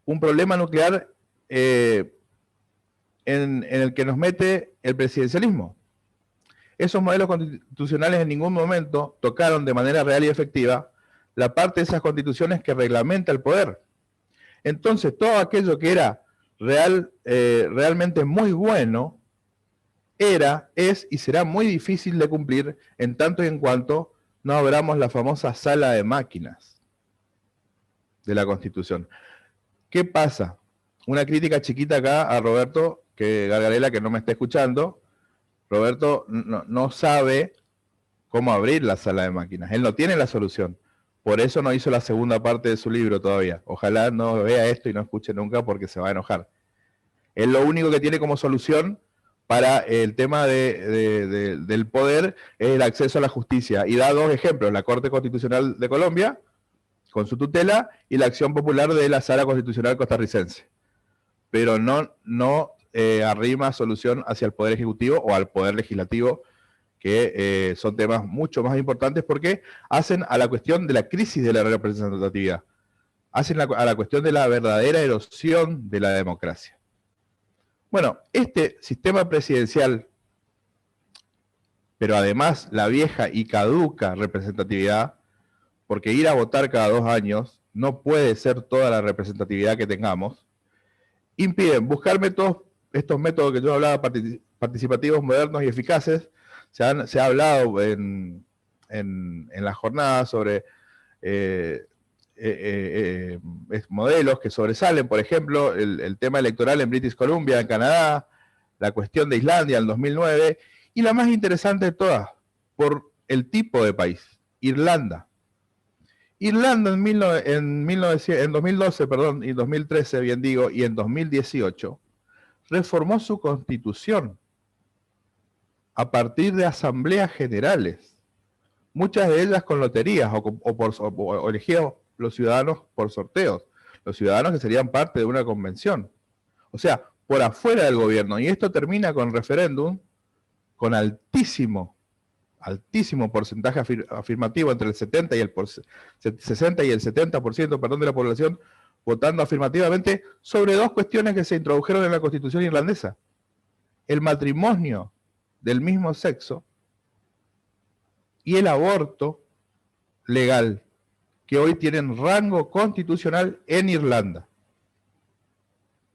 un problema nuclear en el que nos mete el presidencialismo. Esos modelos constitucionales en ningún momento tocaron de manera real y efectiva la parte de esas constituciones que reglamenta el poder. Entonces, todo aquello que era realmente muy bueno, es y será muy difícil de cumplir en tanto y en cuanto no abramos la famosa sala de máquinas de la Constitución. ¿Qué pasa? Una crítica chiquita acá a Roberto, Gargarella, que no me está escuchando. Roberto no sabe cómo abrir la sala de máquinas. Él no tiene la solución. Por eso no hizo la segunda parte de su libro todavía. Ojalá no vea esto y no escuche nunca porque se va a enojar. Él lo único que tiene como solución para el tema del poder es el acceso a la justicia. Y da dos ejemplos: la Corte Constitucional de Colombia, con su tutela, y la acción popular de la Sala Constitucional costarricense. Pero no arrima solución hacia el Poder Ejecutivo o al Poder Legislativo, que son temas mucho más importantes porque hacen a la cuestión de la crisis de la representatividad, hacen a la cuestión de la verdadera erosión de la democracia. Bueno, este sistema presidencial, pero además la vieja y caduca representatividad, porque ir a votar cada 2 años no puede ser toda la representatividad que tengamos, impiden buscar estos métodos que yo hablaba, participativos, modernos y eficaces. Se ha hablado en la jornada sobre modelos que sobresalen, por ejemplo, el tema electoral en British Columbia, en Canadá, la cuestión de Islandia en 2009, y la más interesante de todas, por el tipo de país, Irlanda. Irlanda en 2012, perdón, y 2013, bien digo, y en 2018, reformó su constitución a partir de asambleas generales, muchas de ellas con loterías o elegidos los ciudadanos por sorteos, los ciudadanos que serían parte de una convención. O sea, por afuera del gobierno. Y esto termina con referéndum con altísimo porcentaje afirmativo, entre el 60 y el 60 y el 70%, perdón, de la población votando afirmativamente sobre 2 cuestiones que se introdujeron en la Constitución irlandesa: el matrimonio del mismo sexo y el aborto legal, que hoy tienen rango constitucional en Irlanda.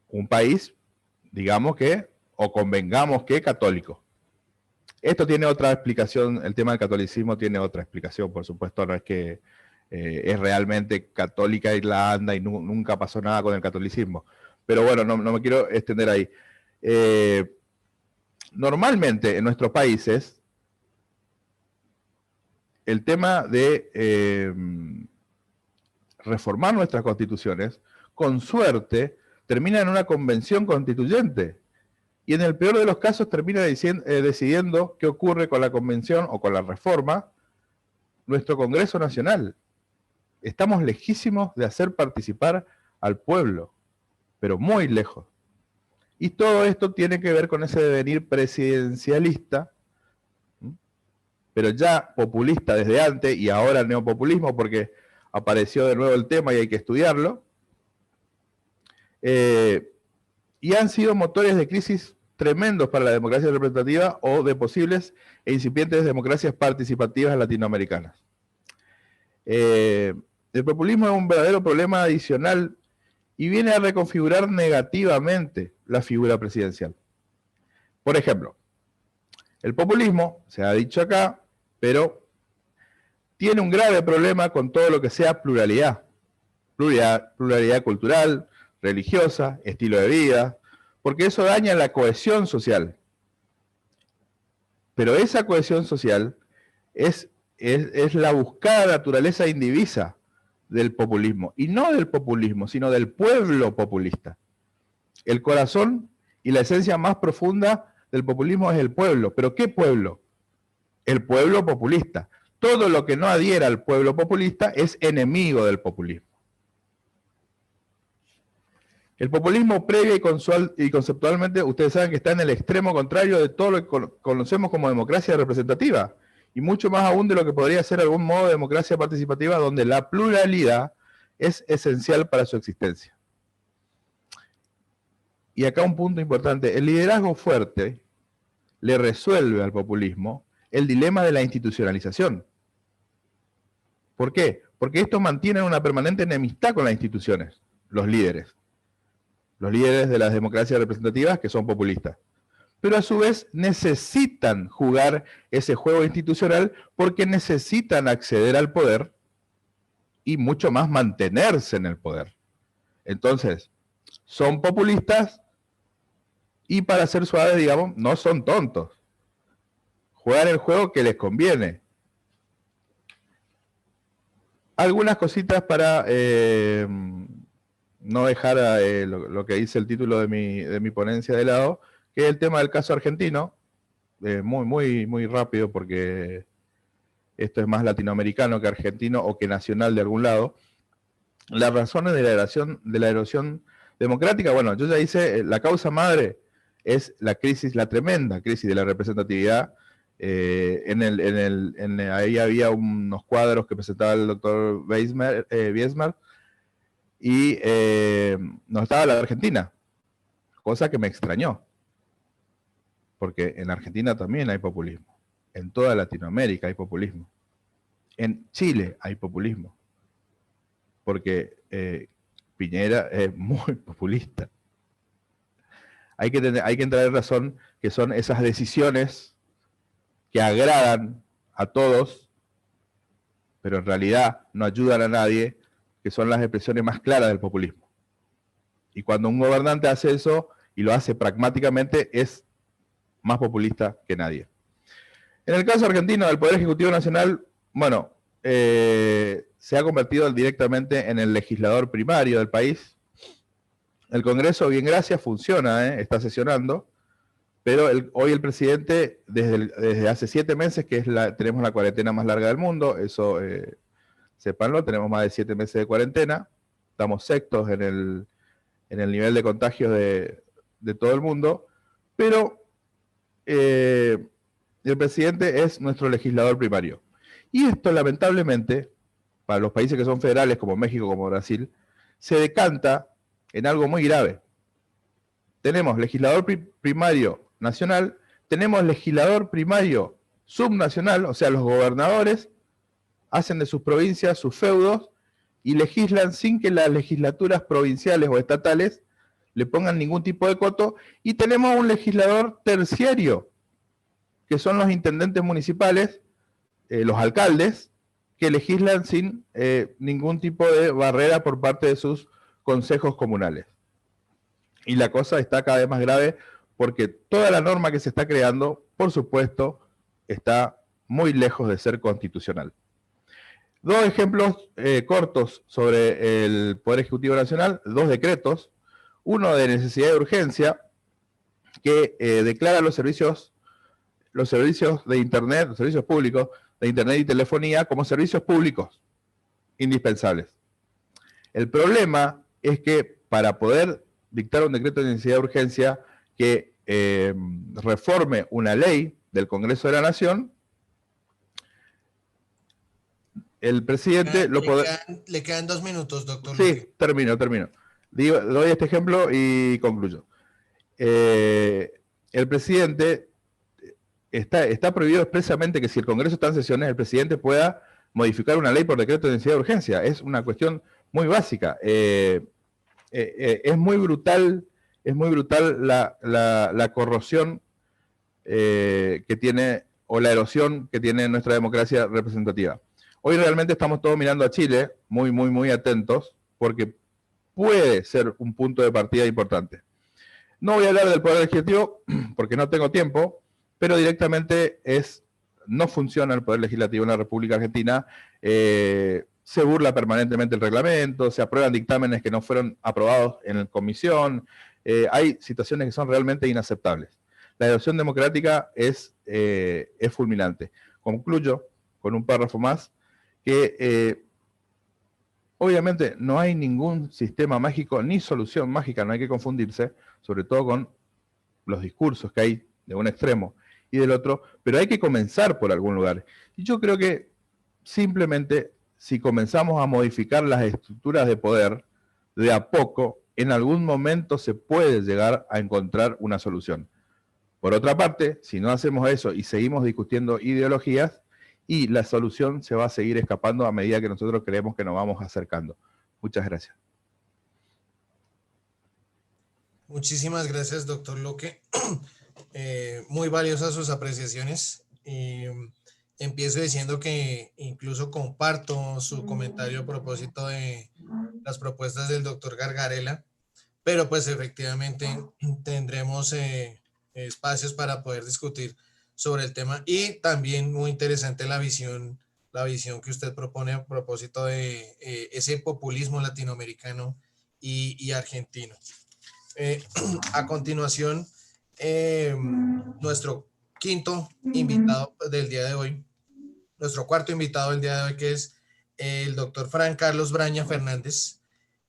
Un país, digamos que, o convengamos que, católico. Esto tiene otra explicación, el tema del catolicismo tiene otra explicación, por supuesto, no es que es realmente católica Irlanda y nunca pasó nada con el catolicismo. Pero bueno, no me quiero extender ahí. Normalmente en nuestros países, el tema de reformar nuestras constituciones, con suerte, termina en una convención constituyente. Y en el peor de los casos termina decidiendo qué ocurre con la convención o con la reforma nuestro Congreso Nacional. Estamos lejísimos de hacer participar al pueblo, pero muy lejos. Y todo esto tiene que ver con ese devenir presidencialista, pero ya populista desde antes y ahora el neopopulismo, porque apareció de nuevo el tema y hay que estudiarlo. Y han sido motores de crisis tremendos para la democracia representativa o de posibles e incipientes democracias participativas latinoamericanas. El populismo es un verdadero problema adicional y viene a reconfigurar negativamente la figura presidencial. Por ejemplo, el populismo, se ha dicho acá, pero tiene un grave problema con todo lo que sea pluralidad. Pluralidad cultural, religiosa, estilo de vida, porque eso daña la cohesión social. Pero esa cohesión social es la buscada naturaleza indivisa del populismo, y no del populismo, sino del pueblo populista. El corazón y la esencia más profunda del populismo es el pueblo. ¿Pero qué pueblo? El pueblo populista. Todo lo que no adhiera al pueblo populista es enemigo del populismo. El populismo previo y conceptualmente, ustedes saben que está en el extremo contrario de todo lo que conocemos como democracia representativa, y mucho más aún de lo que podría ser algún modo de democracia participativa, donde la pluralidad es esencial para su existencia. Y acá un punto importante: el liderazgo fuerte le resuelve al populismo el dilema de la institucionalización. ¿Por qué? Porque estos mantienen una permanente enemistad con las instituciones, los líderes de las democracias representativas que son populistas. Pero a su vez necesitan jugar ese juego institucional porque necesitan acceder al poder y mucho más mantenerse en el poder. Entonces, son populistas y, para ser suaves, digamos, no son tontos. Juegan el juego que les conviene. Algunas cositas para no dejar lo que dice el título de mi ponencia de lado, que es el tema del caso argentino, muy rápido, porque esto es más latinoamericano que argentino o que nacional de algún lado. Las razones de la erosión democrática, bueno, yo ya hice, la causa madre es la tremenda crisis de la representatividad. Ahí había unos cuadros que presentaba el doctor Biesmer, y no estaba la Argentina, cosa que me extrañó, porque en Argentina también hay populismo, en toda Latinoamérica hay populismo, en Chile hay populismo, porque Piñera es muy populista. Hay que entrar en razón que son esas decisiones que agradan a todos, pero en realidad no ayudan a nadie, que son las expresiones más claras del populismo. Y cuando un gobernante hace eso, y lo hace pragmáticamente, es más populista que nadie. En el caso argentino, del Poder Ejecutivo Nacional, bueno, se ha convertido directamente en el legislador primario del país. El Congreso, bien gracias, funciona, está sesionando, pero hoy el presidente, desde hace 7 meses, que tenemos la cuarentena más larga del mundo, eso sépanlo, tenemos más de 7 meses de cuarentena, estamos sextos en el nivel de contagios de todo el mundo, pero el presidente es nuestro legislador primario. Y esto, lamentablemente, para los países que son federales, como México, como Brasil, se decanta en algo muy grave. Tenemos legislador primario nacional, tenemos legislador primario subnacional, o sea, los gobernadores hacen de sus provincias sus feudos y legislan sin que las legislaturas provinciales o estatales le pongan ningún tipo de coto, y tenemos un legislador terciario, que son los intendentes municipales, los alcaldes, que legislan sin ningún tipo de barrera por parte de sus consejos comunales. Y la cosa está cada vez más grave porque toda la norma que se está creando, por supuesto, está muy lejos de ser constitucional. 2 ejemplos cortos sobre el Poder Ejecutivo Nacional, 2 decretos. Uno de necesidad de urgencia, que declara los servicios de Internet, los servicios públicos de Internet y telefonía como servicios públicos indispensables. El problema es que para poder dictar un decreto de necesidad de urgencia que reforme una ley del Congreso de la Nación, el presidente le quedan 2 minutos, doctor. Sí, termino. Doy este ejemplo y concluyo. El presidente está prohibido expresamente que, si el Congreso está en sesiones, el presidente pueda modificar una ley por decreto de necesidad de urgencia. Es una cuestión muy básica. es muy brutal la corrosión que tiene, o la erosión que tiene nuestra democracia representativa. Hoy realmente estamos todos mirando a Chile, muy atentos, porque puede ser un punto de partida importante. No voy a hablar del Poder Legislativo, porque no tengo tiempo, pero directamente no funciona el Poder Legislativo en la República Argentina. Se burla permanentemente el reglamento, se aprueban dictámenes que no fueron aprobados en la comisión. Hay situaciones que son realmente inaceptables. La erosión democrática es fulminante. Concluyo con un párrafo más, que obviamente no hay ningún sistema mágico ni solución mágica, no hay que confundirse, sobre todo con los discursos que hay de un extremo y del otro, pero hay que comenzar por algún lugar. Y yo creo que simplemente si comenzamos a modificar las estructuras de poder, de a poco, en algún momento se puede llegar a encontrar una solución. Por otra parte, si no hacemos eso y seguimos discutiendo ideologías, y la solución se va a seguir escapando a medida que nosotros creemos que nos vamos acercando. Muchas gracias. Muchísimas gracias, doctor Luque. Muy valiosas sus apreciaciones. Empiezo diciendo que incluso comparto su comentario a propósito de las propuestas del doctor Gargarella, pero pues efectivamente tendremos espacios para poder discutir sobre el tema, y también muy interesante la visión que usted propone a propósito de ese populismo latinoamericano y argentino. A continuación, nuestro quinto invitado del día de hoy, nuestro cuarto invitado del día de hoy, que es el doctor Fran Carlos Braña Fernández.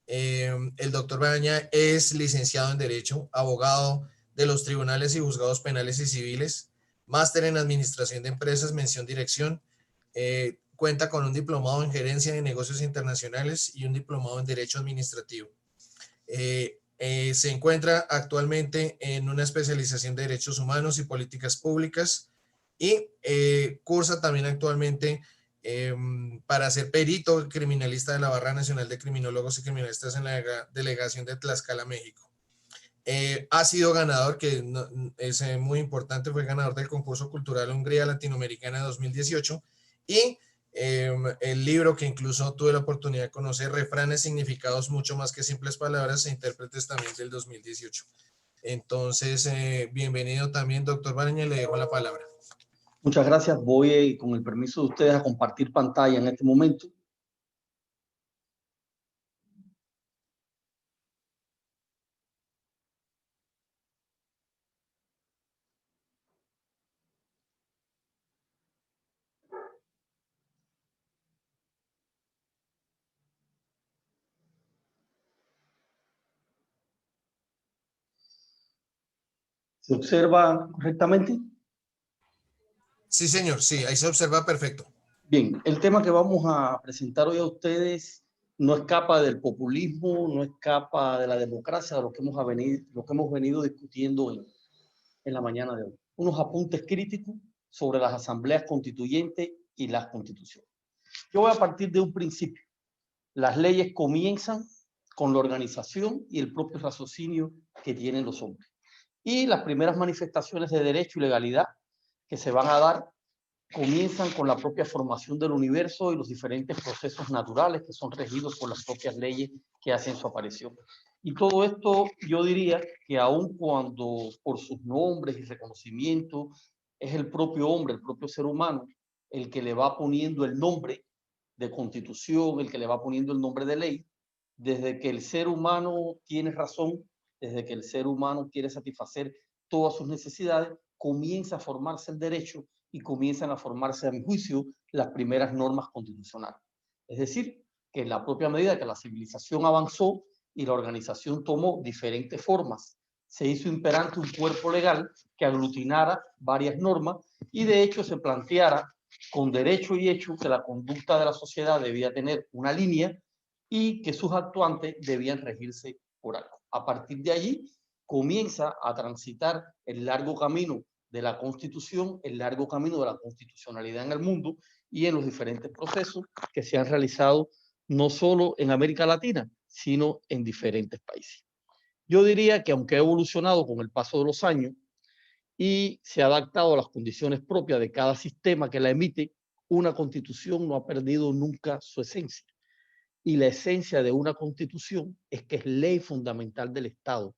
El doctor Braña es licenciado en Derecho, abogado de los tribunales y juzgados penales y civiles, máster en Administración de Empresas, mención Dirección, cuenta con un diplomado en Gerencia de Negocios Internacionales y un diplomado en Derecho Administrativo. Se encuentra actualmente en una especialización de Derechos Humanos y Políticas Públicas, y cursa también actualmente para ser perito criminalista de la Barra Nacional de Criminólogos y Criminalistas en la delegación de Tlaxcala, México. Ha sido ganador, que es muy importante, fue ganador del concurso cultural Hungría Latinoamericana 2018, y el libro que incluso tuve la oportunidad de conocer, Refranes, significados mucho más que simples palabras e intérpretes, también del 2018. Entonces, bienvenido también, doctor Braña, le dejo la palabra. Muchas gracias. Voy, con el permiso de ustedes, a compartir pantalla en este momento. ¿Se observa correctamente? Sí, señor, sí, ahí se observa perfecto. Bien, el tema que vamos a presentar hoy a ustedes no escapa del populismo, no escapa de la democracia, de lo que hemos venido discutiendo en la mañana de hoy. Unos apuntes críticos sobre las asambleas constituyentes y las constituciones. Yo voy a partir de un principio. Las leyes comienzan con la organización y el propio raciocinio que tienen los hombres. Y las primeras manifestaciones de derecho y legalidad que se van a dar comienzan con la propia formación del universo y los diferentes procesos naturales que son regidos por las propias leyes que hacen su aparición. Y todo esto, yo diría que aun cuando por sus nombres y reconocimiento es el propio hombre, el propio ser humano, el que le va poniendo el nombre de constitución, el que le va poniendo el nombre de ley, desde que el ser humano tiene razón, desde que el ser humano quiere satisfacer todas sus necesidades, comienza a formarse el derecho y comienzan a formarse, a mi juicio, las primeras normas constitucionales. Es decir, que en la propia medida que la civilización avanzó y la organización tomó diferentes formas, se hizo imperante un cuerpo legal que aglutinara varias normas y de hecho se planteara con derecho y hecho que la conducta de la sociedad debía tener una línea y que sus actuantes debían regirse por algo. A partir de allí comienza a transitar el largo camino de la Constitución, el largo camino de la constitucionalidad en el mundo y en los diferentes procesos que se han realizado no solo en América Latina, sino en diferentes países. Yo diría que aunque ha evolucionado con el paso de los años y se ha adaptado a las condiciones propias de cada sistema que la emite, una constitución no ha perdido nunca su esencia. Y la esencia de una constitución es que es ley fundamental del Estado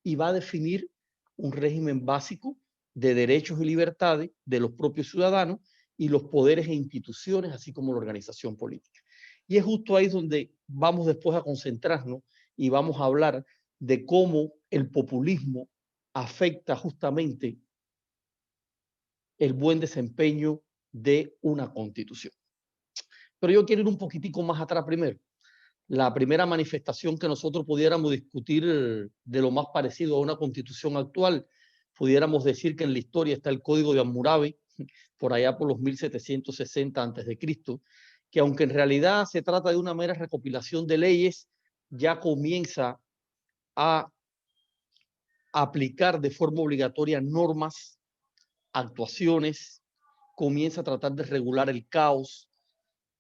y va a definir un régimen básico de derechos y libertades de los propios ciudadanos y los poderes e instituciones, así como la organización política. Y es justo ahí donde vamos después a concentrarnos y vamos a hablar de cómo el populismo afecta justamente el buen desempeño de una constitución. Pero yo quiero ir un poquitico más atrás primero. La primera manifestación que nosotros pudiéramos discutir de lo más parecido a una constitución actual, pudiéramos decir que en la historia está el Código de Hammurabi, por allá por los 1760 a.C., que aunque en realidad se trata de una mera recopilación de leyes, ya comienza a aplicar de forma obligatoria normas, actuaciones, comienza a tratar de regular el caos,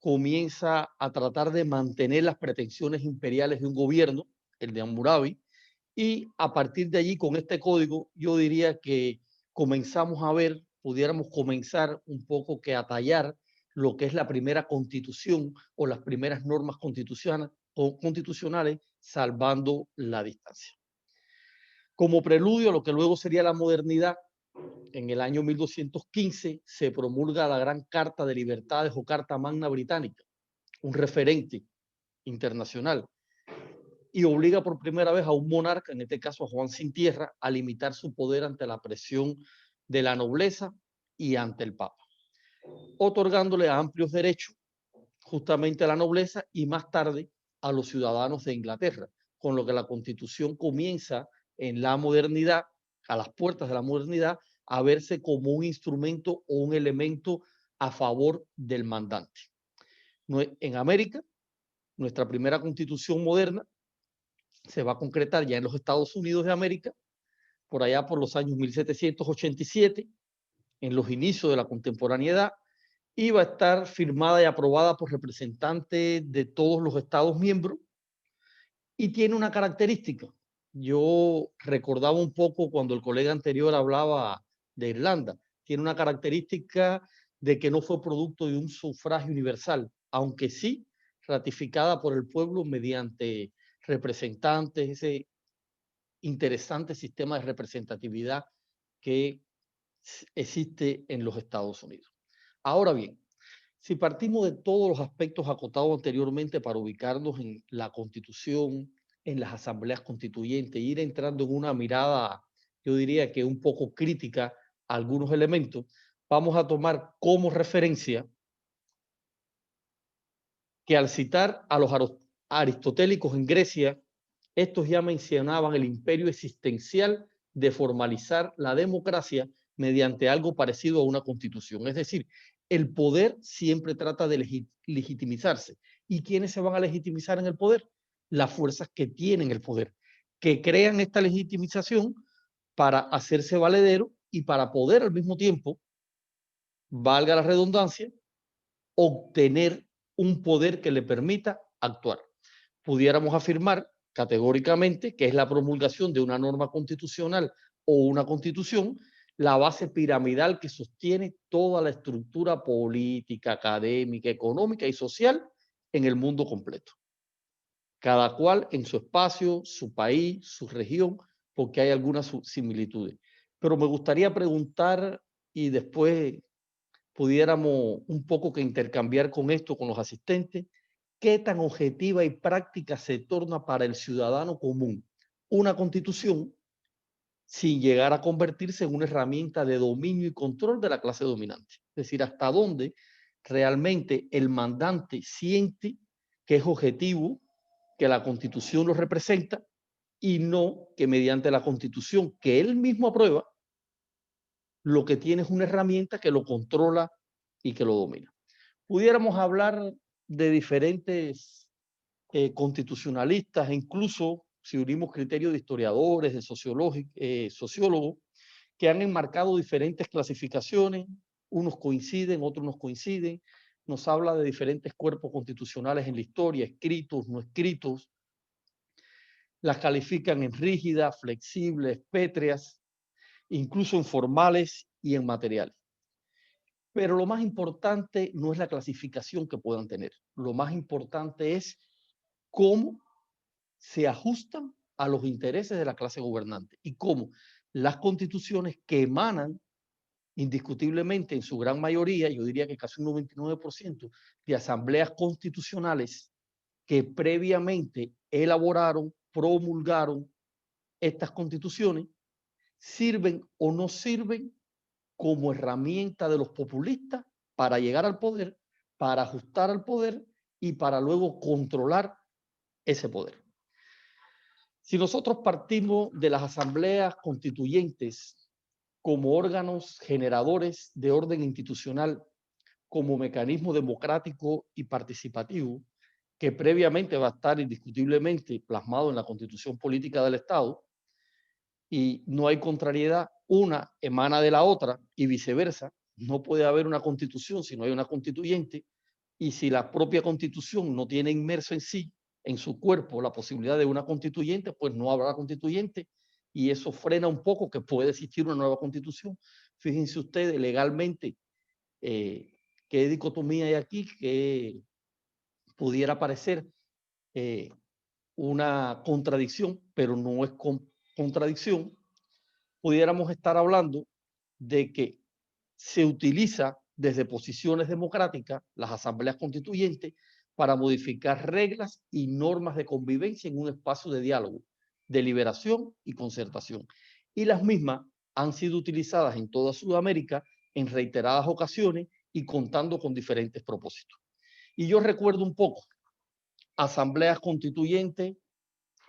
comienza a tratar de mantener las pretensiones imperiales de un gobierno, el de Hammurabi, y a partir de allí, con este código, yo diría que comenzamos a ver, pudiéramos comenzar un poco que a tallar lo que es la primera constitución o las primeras normas constitucionales, salvando la distancia. Como preludio a lo que luego sería la modernidad, en el año 1215 se promulga la Gran Carta de Libertades o Carta Magna Británica, un referente internacional, y obliga por primera vez a un monarca, en este caso a Juan Sin Tierra, a limitar su poder ante la presión de la nobleza y ante el Papa, otorgándole amplios derechos justamente a la nobleza y más tarde a los ciudadanos de Inglaterra, con lo que la Constitución comienza en la modernidad, a las puertas de la modernidad, a verse como un instrumento o un elemento a favor del mandante. En América, nuestra primera constitución moderna se va a concretar ya en los Estados Unidos de América, por allá por los años 1787, en los inicios de la contemporaneidad, y va a estar firmada y aprobada por representantes de todos los Estados miembros, y tiene una característica. Yo recordaba un poco cuando el colega anterior hablaba de Irlanda. Tiene una característica de que no fue producto de un sufragio universal, aunque sí ratificada por el pueblo mediante representantes, ese interesante sistema de representatividad que existe en los Estados Unidos. Ahora bien, si partimos de todos los aspectos acotados anteriormente para ubicarnos en la Constitución, en las asambleas constituyentes, ir entrando en una mirada, yo diría que un poco crítica a algunos elementos, vamos a tomar como referencia que al citar a los aristotélicos en Grecia, estos ya mencionaban el imperio existencial de formalizar la democracia mediante algo parecido a una constitución. Es decir, el poder siempre trata de legitimizarse. ¿Y quiénes se van a legitimizar en el poder? Las fuerzas que tienen el poder, que crean esta legitimización para hacerse valedero y para poder al mismo tiempo, valga la redundancia, obtener un poder que le permita actuar. Pudiéramos afirmar categóricamente que es la promulgación de una norma constitucional o una constitución la base piramidal que sostiene toda la estructura política, académica, económica y social en el mundo completo. Cada cual en su espacio, su país, su región, porque hay algunas similitudes. Pero me gustaría preguntar y después pudiéramos un poco que intercambiar con esto con los asistentes, ¿qué tan objetiva y práctica se torna para el ciudadano común una constitución sin llegar a convertirse en una herramienta de dominio y control de la clase dominante? Es decir, hasta dónde realmente el mandante siente que es objetivo, que la constitución lo representa y no que mediante la constitución que él mismo aprueba, lo que tiene es una herramienta que lo controla y que lo domina. Pudiéramos hablar de diferentes constitucionalistas, e incluso si unimos criterios de historiadores, de sociólogos, que han enmarcado diferentes clasificaciones, unos coinciden, otros no coinciden, nos habla de diferentes cuerpos constitucionales en la historia, escritos, no escritos, las califican en rígidas, flexibles, pétreas, incluso en formales y en materiales. Pero lo más importante no es la clasificación que puedan tener. Lo más importante es cómo se ajustan a los intereses de la clase gobernante y cómo las constituciones que emanan indiscutiblemente en su gran mayoría, yo diría que casi un 99%, de asambleas constitucionales que previamente elaboraron, promulgaron estas constituciones, sirven o no sirven como herramienta de los populistas para llegar al poder, para ajustar al poder y para luego controlar ese poder. Si nosotros partimos de las asambleas constituyentes como órganos generadores de orden institucional, como mecanismo democrático y participativo, que previamente va a estar indiscutiblemente plasmado en la Constitución Política del Estado, y no hay contrariedad, una emana de la otra y viceversa. No puede haber una constitución si no hay una constituyente, y si la propia constitución no tiene inmerso en sí, en su cuerpo, la posibilidad de una constituyente, pues no habrá constituyente, y eso frena un poco que puede existir una nueva constitución. Fíjense ustedes legalmente qué dicotomía hay aquí, que pudiera parecer una contradicción, pero no es contradicción. Pudiéramos estar hablando de que se utiliza desde posiciones democráticas las asambleas constituyentes para modificar reglas y normas de convivencia en un espacio de diálogo, deliberación y concertación. Y las mismas han sido utilizadas en toda Sudamérica en reiteradas ocasiones y contando con diferentes propósitos. Y yo recuerdo un poco asambleas constituyentes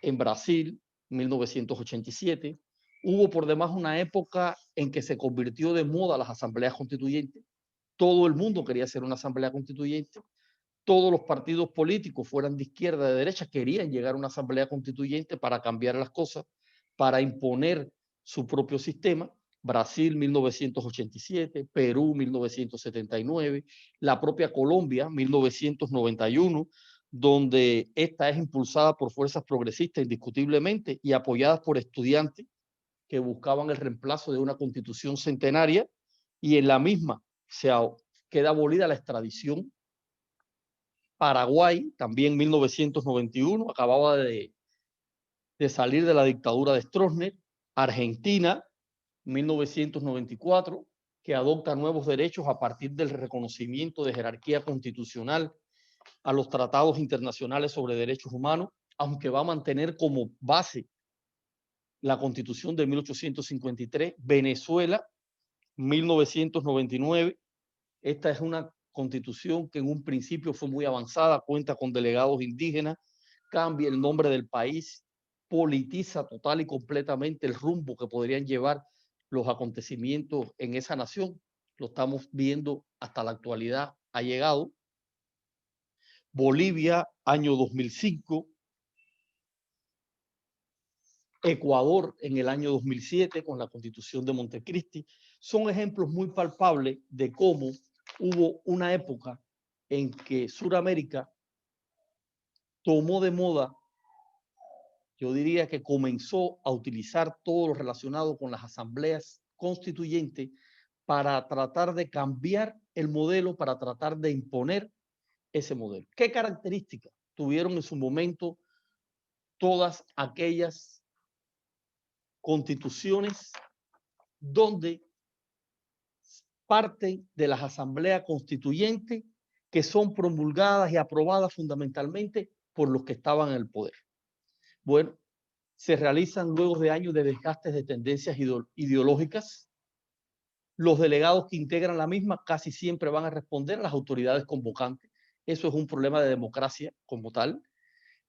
en Brasil, 1987. Hubo por demás una época en que se convirtió de moda las asambleas constituyentes. Todo el mundo quería hacer una asamblea constituyente. Todos los partidos políticos, fueran de izquierda, de derecha, querían llegar a una asamblea constituyente para cambiar las cosas, para imponer su propio sistema. Brasil, 1987, Perú, 1979, la propia Colombia, 1991, donde esta es impulsada por fuerzas progresistas indiscutiblemente y apoyadas por estudiantes que buscaban el reemplazo de una constitución centenaria, y en la misma queda abolida la extradición. Paraguay, también 1991, acababa de salir de la dictadura de Stroessner. Argentina, 1994, que adopta nuevos derechos a partir del reconocimiento de jerarquía constitucional a los tratados internacionales sobre derechos humanos, aunque va a mantener como base la Constitución de 1853. Venezuela, 1999. Esta es una constitución que en un principio fue muy avanzada, cuenta con delegados indígenas, cambia el nombre del país, politiza total y completamente el rumbo que podrían llevar los acontecimientos en esa nación. Lo estamos viendo hasta la actualidad, ha llegado. Bolivia, año 2005. Ecuador en el año 2007 con la Constitución de Montecristi. Son ejemplos muy palpables de cómo hubo una época en que Sudamérica tomó de moda, yo diría que comenzó a utilizar todo lo relacionado con las asambleas constituyentes para tratar de cambiar el modelo, para tratar de imponer ese modelo. ¿Qué características tuvieron en su momento todas aquellas constituciones donde parten de las asambleas constituyentes que son promulgadas y aprobadas fundamentalmente por los que estaban en el poder? Bueno, se realizan luego de años de desgastes de tendencias ideológicas. Los delegados que integran la misma casi siempre van a responder a las autoridades convocantes. Eso es un problema de democracia como tal.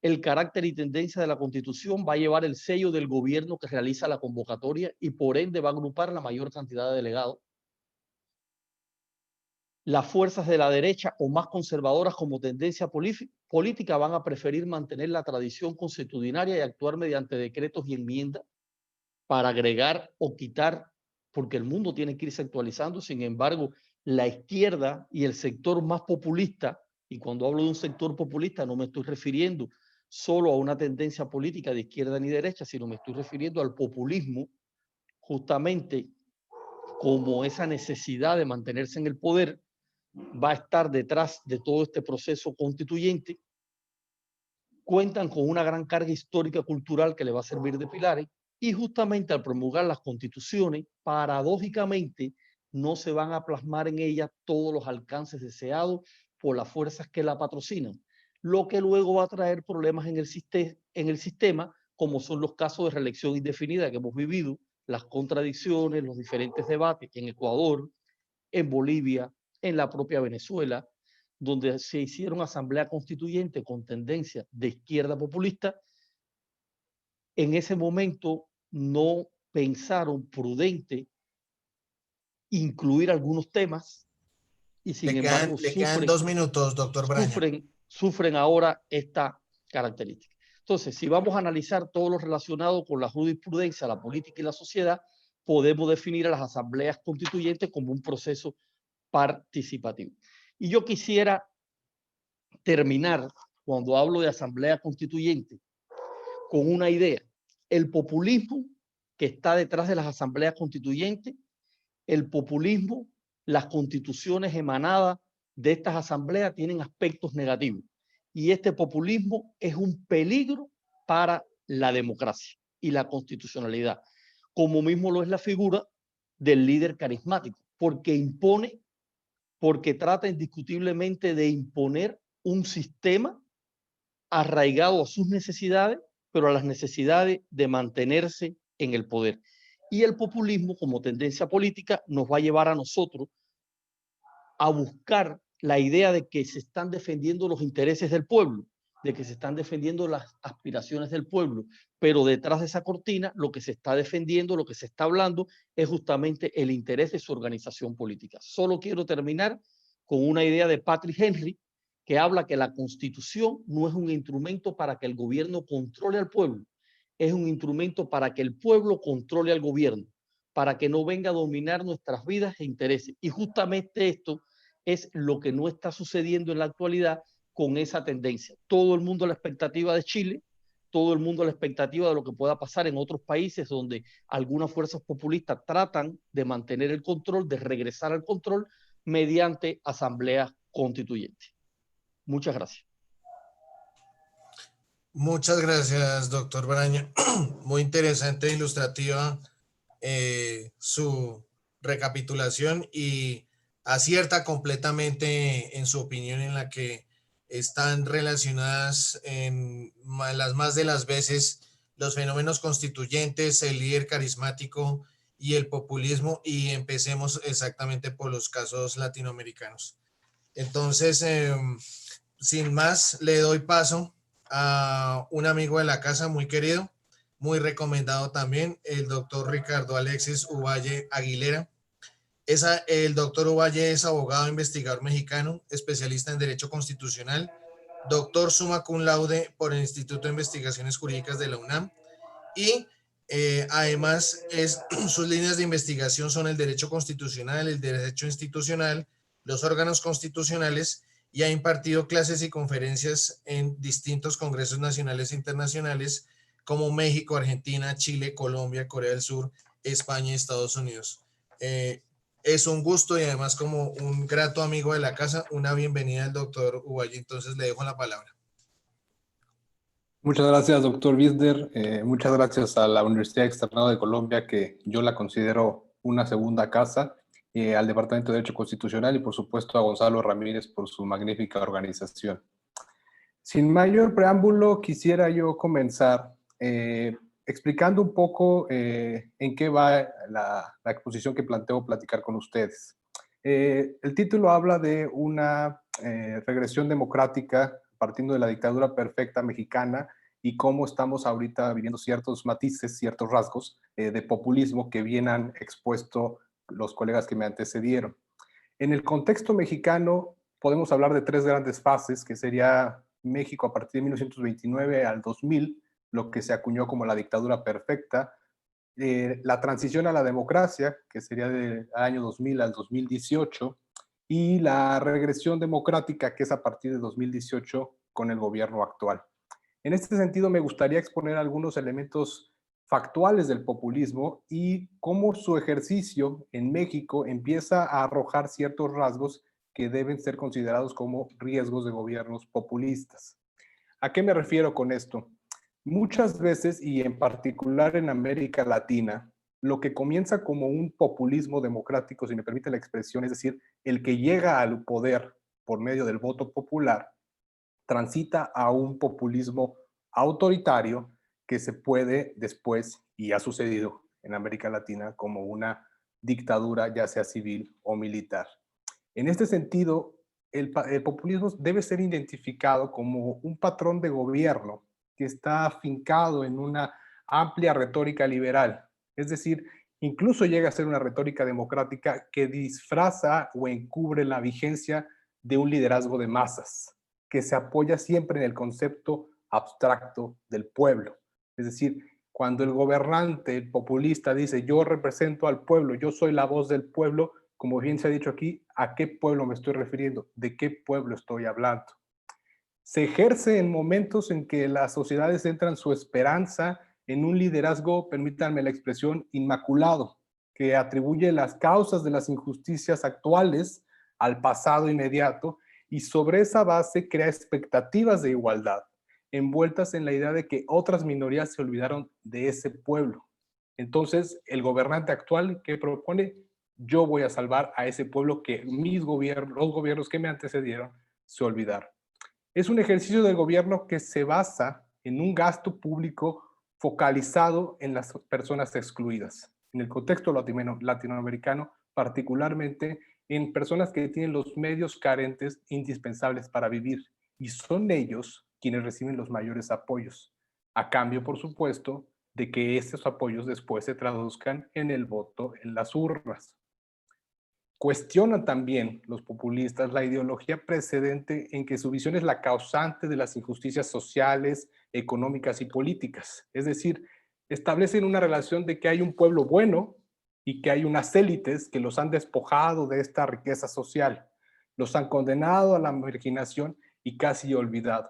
El carácter y tendencia de la Constitución va a llevar el sello del gobierno que realiza la convocatoria y por ende va a agrupar la mayor cantidad de delegados. Las fuerzas de la derecha o más conservadoras como tendencia política van a preferir mantener la tradición consuetudinaria y actuar mediante decretos y enmiendas para agregar o quitar, porque el mundo tiene que irse actualizando. Sin embargo, la izquierda y el sector más populista, y cuando hablo de un sector populista no me estoy refiriendo solo a una tendencia política de izquierda ni derecha, sino me estoy refiriendo al populismo, justamente como esa necesidad de mantenerse en el poder va a estar detrás de todo este proceso constituyente. Cuentan con una gran carga histórica cultural que le va a servir de pilares, y justamente al promulgar las constituciones, paradójicamente, no se van a plasmar en ellas todos los alcances deseados por las fuerzas que la patrocinan, lo que luego va a traer problemas en el sistema, como son los casos de reelección indefinida que hemos vivido, las contradicciones, los diferentes debates en Ecuador, en Bolivia, en la propia Venezuela, donde se hicieron asamblea constituyente con tendencia de izquierda populista. En ese momento no pensaron prudente incluir algunos temas y sin embargo Le quedan 2 minutos, doctor Braña. sufren ahora esta característica. Entonces, si vamos a analizar todo lo relacionado con la jurisprudencia, la política y la sociedad, podemos definir a las asambleas constituyentes como un proceso participativo. Y yo quisiera terminar, cuando hablo de asamblea constituyente, con una idea. El populismo que está detrás de las asambleas constituyentes, el populismo, las constituciones emanadas de estas asambleas tienen aspectos negativos. Y este populismo es un peligro para la democracia y la constitucionalidad, como mismo lo es la figura del líder carismático, porque impone, porque trata indiscutiblemente de imponer un sistema arraigado a sus necesidades, pero a las necesidades de mantenerse en el poder. Y el populismo, como tendencia política, nos va a llevar a nosotros a buscar la idea de que se están defendiendo los intereses del pueblo, de que se están defendiendo las aspiraciones del pueblo, pero detrás de esa cortina lo que se está defendiendo, lo que se está hablando es justamente el interés de su organización política. Solo quiero terminar con una idea de Patrick Henry, que habla que la Constitución no es un instrumento para que el gobierno controle al pueblo, es un instrumento para que el pueblo controle al gobierno, para que no venga a dominar nuestras vidas e intereses. Y justamente esto es lo que no está sucediendo en la actualidad con esa tendencia. Todo el mundo a la expectativa de Chile, todo el mundo a la expectativa de lo que pueda pasar en otros países donde algunas fuerzas populistas tratan de mantener el control, de regresar al control mediante asambleas constituyentes. Muchas gracias. Muchas gracias, doctor Braña. Muy interesante e ilustrativa su recapitulación, y acierta completamente en su opinión, en la que están relacionadas en las más de las veces los fenómenos constituyentes, el líder carismático y el populismo, y empecemos exactamente por los casos latinoamericanos. Entonces, sin más, le doy paso a un amigo de la casa muy querido, muy recomendado también, el doctor Ricardo Alexis Uvalle Aguilera. El doctor Uvalle es abogado investigador mexicano, especialista en Derecho Constitucional, doctor summa cum laude por el Instituto de Investigaciones Jurídicas de la UNAM, y además sus líneas de investigación son el derecho constitucional, el derecho institucional, los órganos constitucionales, y ha impartido clases y conferencias en distintos congresos nacionales e internacionales como México, Argentina, Chile, Colombia, Corea del Sur, España y Estados Unidos. Es un gusto, y además, como un grato amigo de la casa, una bienvenida al doctor Uvalle. Entonces le dejo la palabra. Muchas gracias, doctor Wisner. Muchas gracias a la Universidad Externado de Colombia, que yo la considero una segunda casa, al Departamento de Derecho Constitucional y, por supuesto, a Gonzalo Ramírez por su magnífica organización. Sin mayor preámbulo, quisiera yo comenzar explicando un poco en qué va la exposición que planteo platicar con ustedes. El título habla de una regresión democrática partiendo de la dictadura perfecta mexicana, y cómo estamos ahorita viviendo ciertos matices, ciertos rasgos de populismo que bien han expuesto los colegas que me antecedieron. En el contexto mexicano podemos hablar de 3 grandes fases, que sería México a partir de 1929 al 2000, lo que se acuñó como la dictadura perfecta, la transición a la democracia, que sería del año 2000 al 2018, y la regresión democrática, que es a partir de 2018 con el gobierno actual. En este sentido, me gustaría exponer algunos elementos factuales del populismo y cómo su ejercicio en México empieza a arrojar ciertos rasgos que deben ser considerados como riesgos de gobiernos populistas. ¿A qué me refiero con esto? Muchas veces, y en particular en América Latina, lo que comienza como un populismo democrático, si me permite la expresión, es decir, el que llega al poder por medio del voto popular, transita a un populismo autoritario que se puede después, y ha sucedido en América Latina, como una dictadura, ya sea civil o militar. En este sentido, el populismo debe ser identificado como un patrón de gobierno que está afincado en una amplia retórica liberal. Es decir, incluso llega a ser una retórica democrática que disfraza o encubre la vigencia de un liderazgo de masas, que se apoya siempre en el concepto abstracto del pueblo. Es decir, cuando el gobernante, el populista, dice yo represento al pueblo, yo soy la voz del pueblo, como bien se ha dicho aquí, ¿a qué pueblo me estoy refiriendo? ¿De qué pueblo estoy hablando? Se ejerce en momentos en que las sociedades centran su esperanza en un liderazgo, permítanme la expresión, inmaculado, que atribuye las causas de las injusticias actuales al pasado inmediato y sobre esa base crea expectativas de igualdad, envueltas en la idea de que otras minorías se olvidaron de ese pueblo. Entonces, el gobernante actual que propone, yo voy a salvar a ese pueblo que los gobiernos que me antecedieron se olvidaron. Es un ejercicio del gobierno que se basa en un gasto público focalizado en las personas excluidas. En el contexto latinoamericano, particularmente en personas que tienen los medios carentes indispensables para vivir, y son ellos quienes reciben los mayores apoyos, a cambio, por supuesto, de que estos apoyos después se traduzcan en el voto en las urnas. Cuestionan también los populistas la ideología precedente en que su visión es la causante de las injusticias sociales, económicas y políticas. Es decir, establecen una relación de que hay un pueblo bueno y que hay unas élites que los han despojado de esta riqueza social, los han condenado a la marginación y casi olvidado.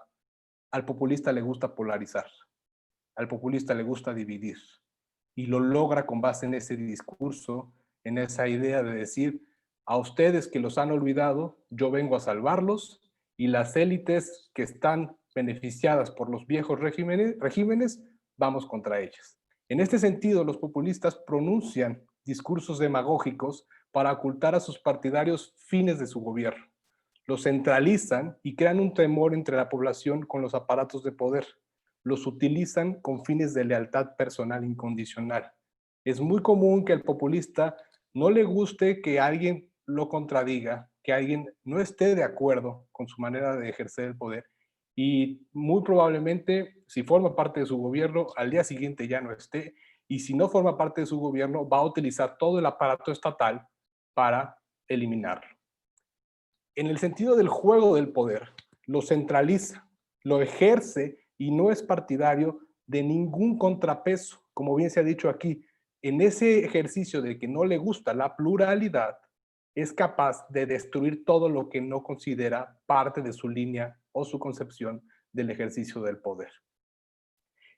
Al populista le gusta polarizar, al populista le gusta dividir y lo logra con base en ese discurso, en esa idea de decir, a ustedes que los han olvidado, yo vengo a salvarlos y las élites que están beneficiadas por los viejos regímenes, vamos contra ellas. En este sentido, los populistas pronuncian discursos demagógicos para ocultar a sus partidarios fines de su gobierno. Los centralizan y crean un temor entre la población con los aparatos de poder. Los utilizan con fines de lealtad personal incondicional. Es muy común que al populista no le guste que alguien lo contradiga, que alguien no esté de acuerdo con su manera de ejercer el poder y muy probablemente si forma parte de su gobierno al día siguiente ya no esté y si no forma parte de su gobierno va a utilizar todo el aparato estatal para eliminarlo. En el sentido del juego del poder, lo centraliza, lo ejerce y no es partidario de ningún contrapeso, como bien se ha dicho aquí. En ese ejercicio de que no le gusta la pluralidad, es capaz de destruir todo lo que no considera parte de su línea o su concepción del ejercicio del poder.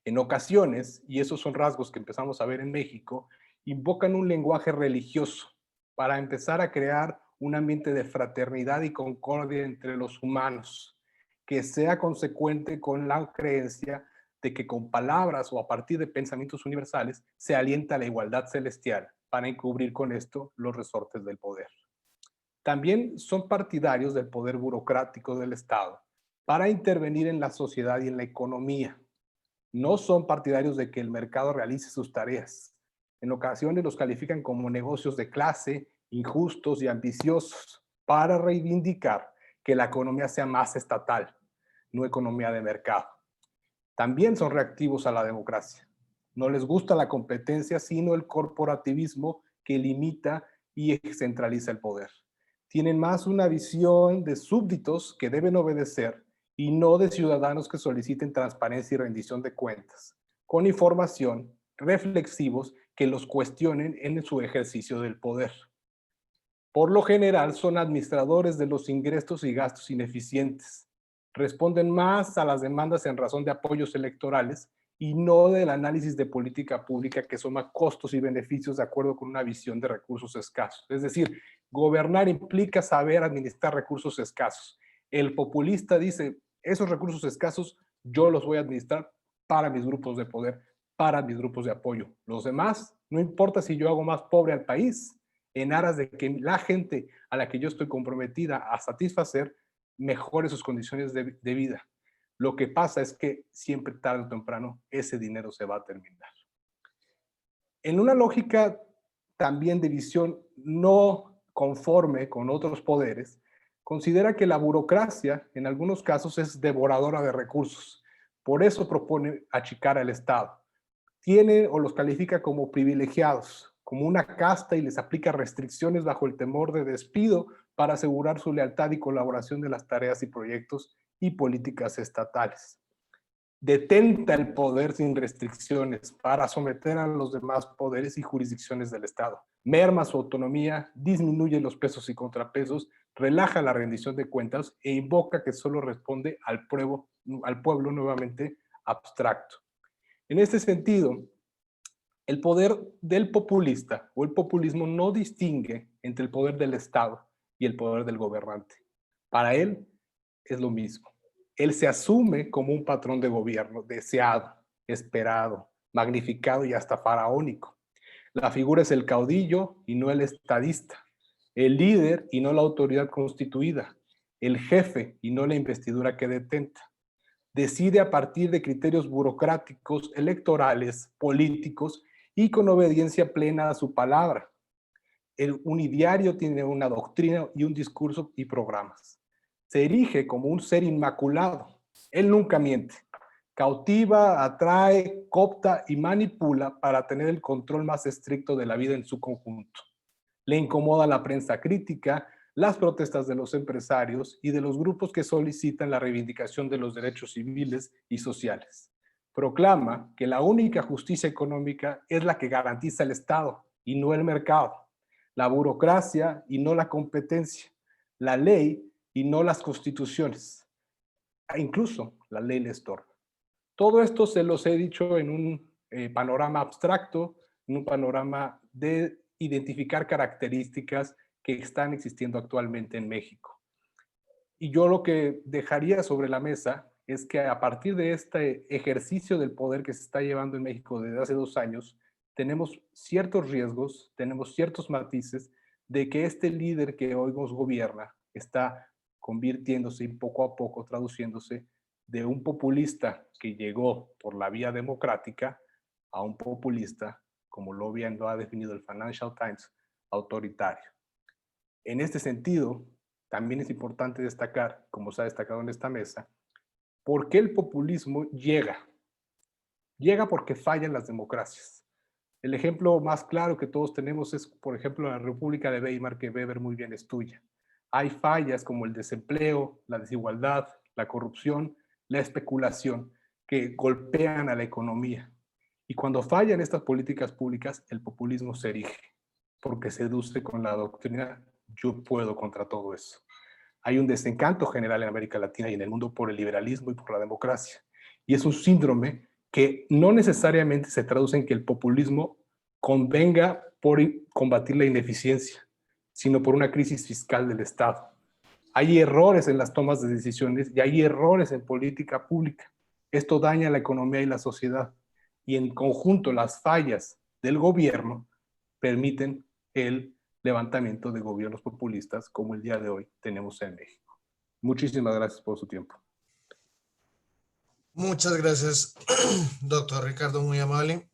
En ocasiones, y esos son rasgos que empezamos a ver en México, invocan un lenguaje religioso para empezar a crear un ambiente de fraternidad y concordia entre los humanos, que sea consecuente con la creencia de que con palabras o a partir de pensamientos universales se alienta la igualdad celestial para encubrir con esto los resortes del poder. También son partidarios del poder burocrático del Estado para intervenir en la sociedad y en la economía. No son partidarios de que el mercado realice sus tareas. En ocasiones los califican como negocios de clase, injustos y ambiciosos, para reivindicar que la economía sea más estatal, no economía de mercado. También son reactivos a la democracia. No les gusta la competencia, sino el corporativismo que limita y centraliza el poder. Tienen más una visión de súbditos que deben obedecer y no de ciudadanos que soliciten transparencia y rendición de cuentas, con información, reflexivos que los cuestionen en su ejercicio del poder. Por lo general son administradores de los ingresos y gastos ineficientes, responden más a las demandas en razón de apoyos electorales y no del análisis de política pública que suma costos y beneficios de acuerdo con una visión de recursos escasos. Es decir, gobernar implica saber administrar recursos escasos. El populista dice, esos recursos escasos yo los voy a administrar para mis grupos de poder, para mis grupos de apoyo. Los demás, no importa si yo hago más pobre al país, en aras de que la gente a la que yo estoy comprometida a satisfacer mejore sus condiciones de vida. Lo que pasa es que siempre, tarde o temprano, ese dinero se va a terminar. En una lógica también de visión no conforme con otros poderes, considera que la burocracia en algunos casos es devoradora de recursos. Por eso propone achicar al Estado. Tiene o los califica como privilegiados, como una casta, y les aplica restricciones bajo el temor de despido para asegurar su lealtad y colaboración de las tareas y proyectos y políticas estatales. Detenta el poder sin restricciones para someter a los demás poderes y jurisdicciones del Estado. Merma su autonomía, disminuye los pesos y contrapesos, relaja la rendición de cuentas e invoca que solo responde al pueblo nuevamente abstracto. En este sentido, el poder del populista o el populismo no distingue entre el poder del Estado y el poder del gobernante. Para él es lo mismo. Él se asume como un patrón de gobierno deseado, esperado, magnificado y hasta faraónico. La figura es el caudillo y no el estadista, el líder y no la autoridad constituida, el jefe y no la investidura que detenta. Decide a partir de criterios burocráticos, electorales, políticos y con obediencia plena a su palabra. El unidiario tiene una doctrina y un discurso y programas. Se erige como un ser inmaculado. Él nunca miente. Cautiva, atrae, coopta y manipula para tener el control más estricto de la vida en su conjunto. Le incomoda la prensa crítica, las protestas de los empresarios y de los grupos que solicitan la reivindicación de los derechos civiles y sociales. Proclama que la única justicia económica es la que garantiza el Estado y no el mercado, la burocracia y no la competencia, la ley y no las constituciones. Incluso la ley le estorba. Todo esto se los he dicho en un panorama abstracto, en un panorama de identificar características que están existiendo actualmente en México. Y yo lo que dejaría sobre la mesa es que a partir de este ejercicio del poder que se está llevando en México desde hace 2 años, tenemos ciertos riesgos, tenemos ciertos matices de que este líder que hoy nos gobierna está convirtiéndose y poco a poco traduciéndose de un populista que llegó por la vía democrática a un populista, como lo ha definido el Financial Times, autoritario. En este sentido, también es importante destacar, como se ha destacado en esta mesa, por qué el populismo llega. Llega porque fallan las democracias. El ejemplo más claro que todos tenemos es, por ejemplo, la República de Weimar, que Weber muy bien estudia. Hay fallas como el desempleo, la desigualdad, la corrupción, la especulación, que golpean a la economía. Y cuando fallan estas políticas públicas, el populismo se erige, porque seduce con la doctrina, yo puedo contra todo eso. Hay un desencanto general en América Latina y en el mundo por el liberalismo y por la democracia. Y es un síndrome que no necesariamente se traduce en que el populismo convenga por combatir la ineficiencia, sino por una crisis fiscal del Estado. Hay errores en las tomas de decisiones y hay errores en política pública. Esto daña la economía y la sociedad. Y en conjunto las fallas del gobierno permiten el levantamiento de gobiernos populistas como el día de hoy tenemos en México. Muchísimas gracias por su tiempo. Muchas gracias, doctor Ricardo, muy amable.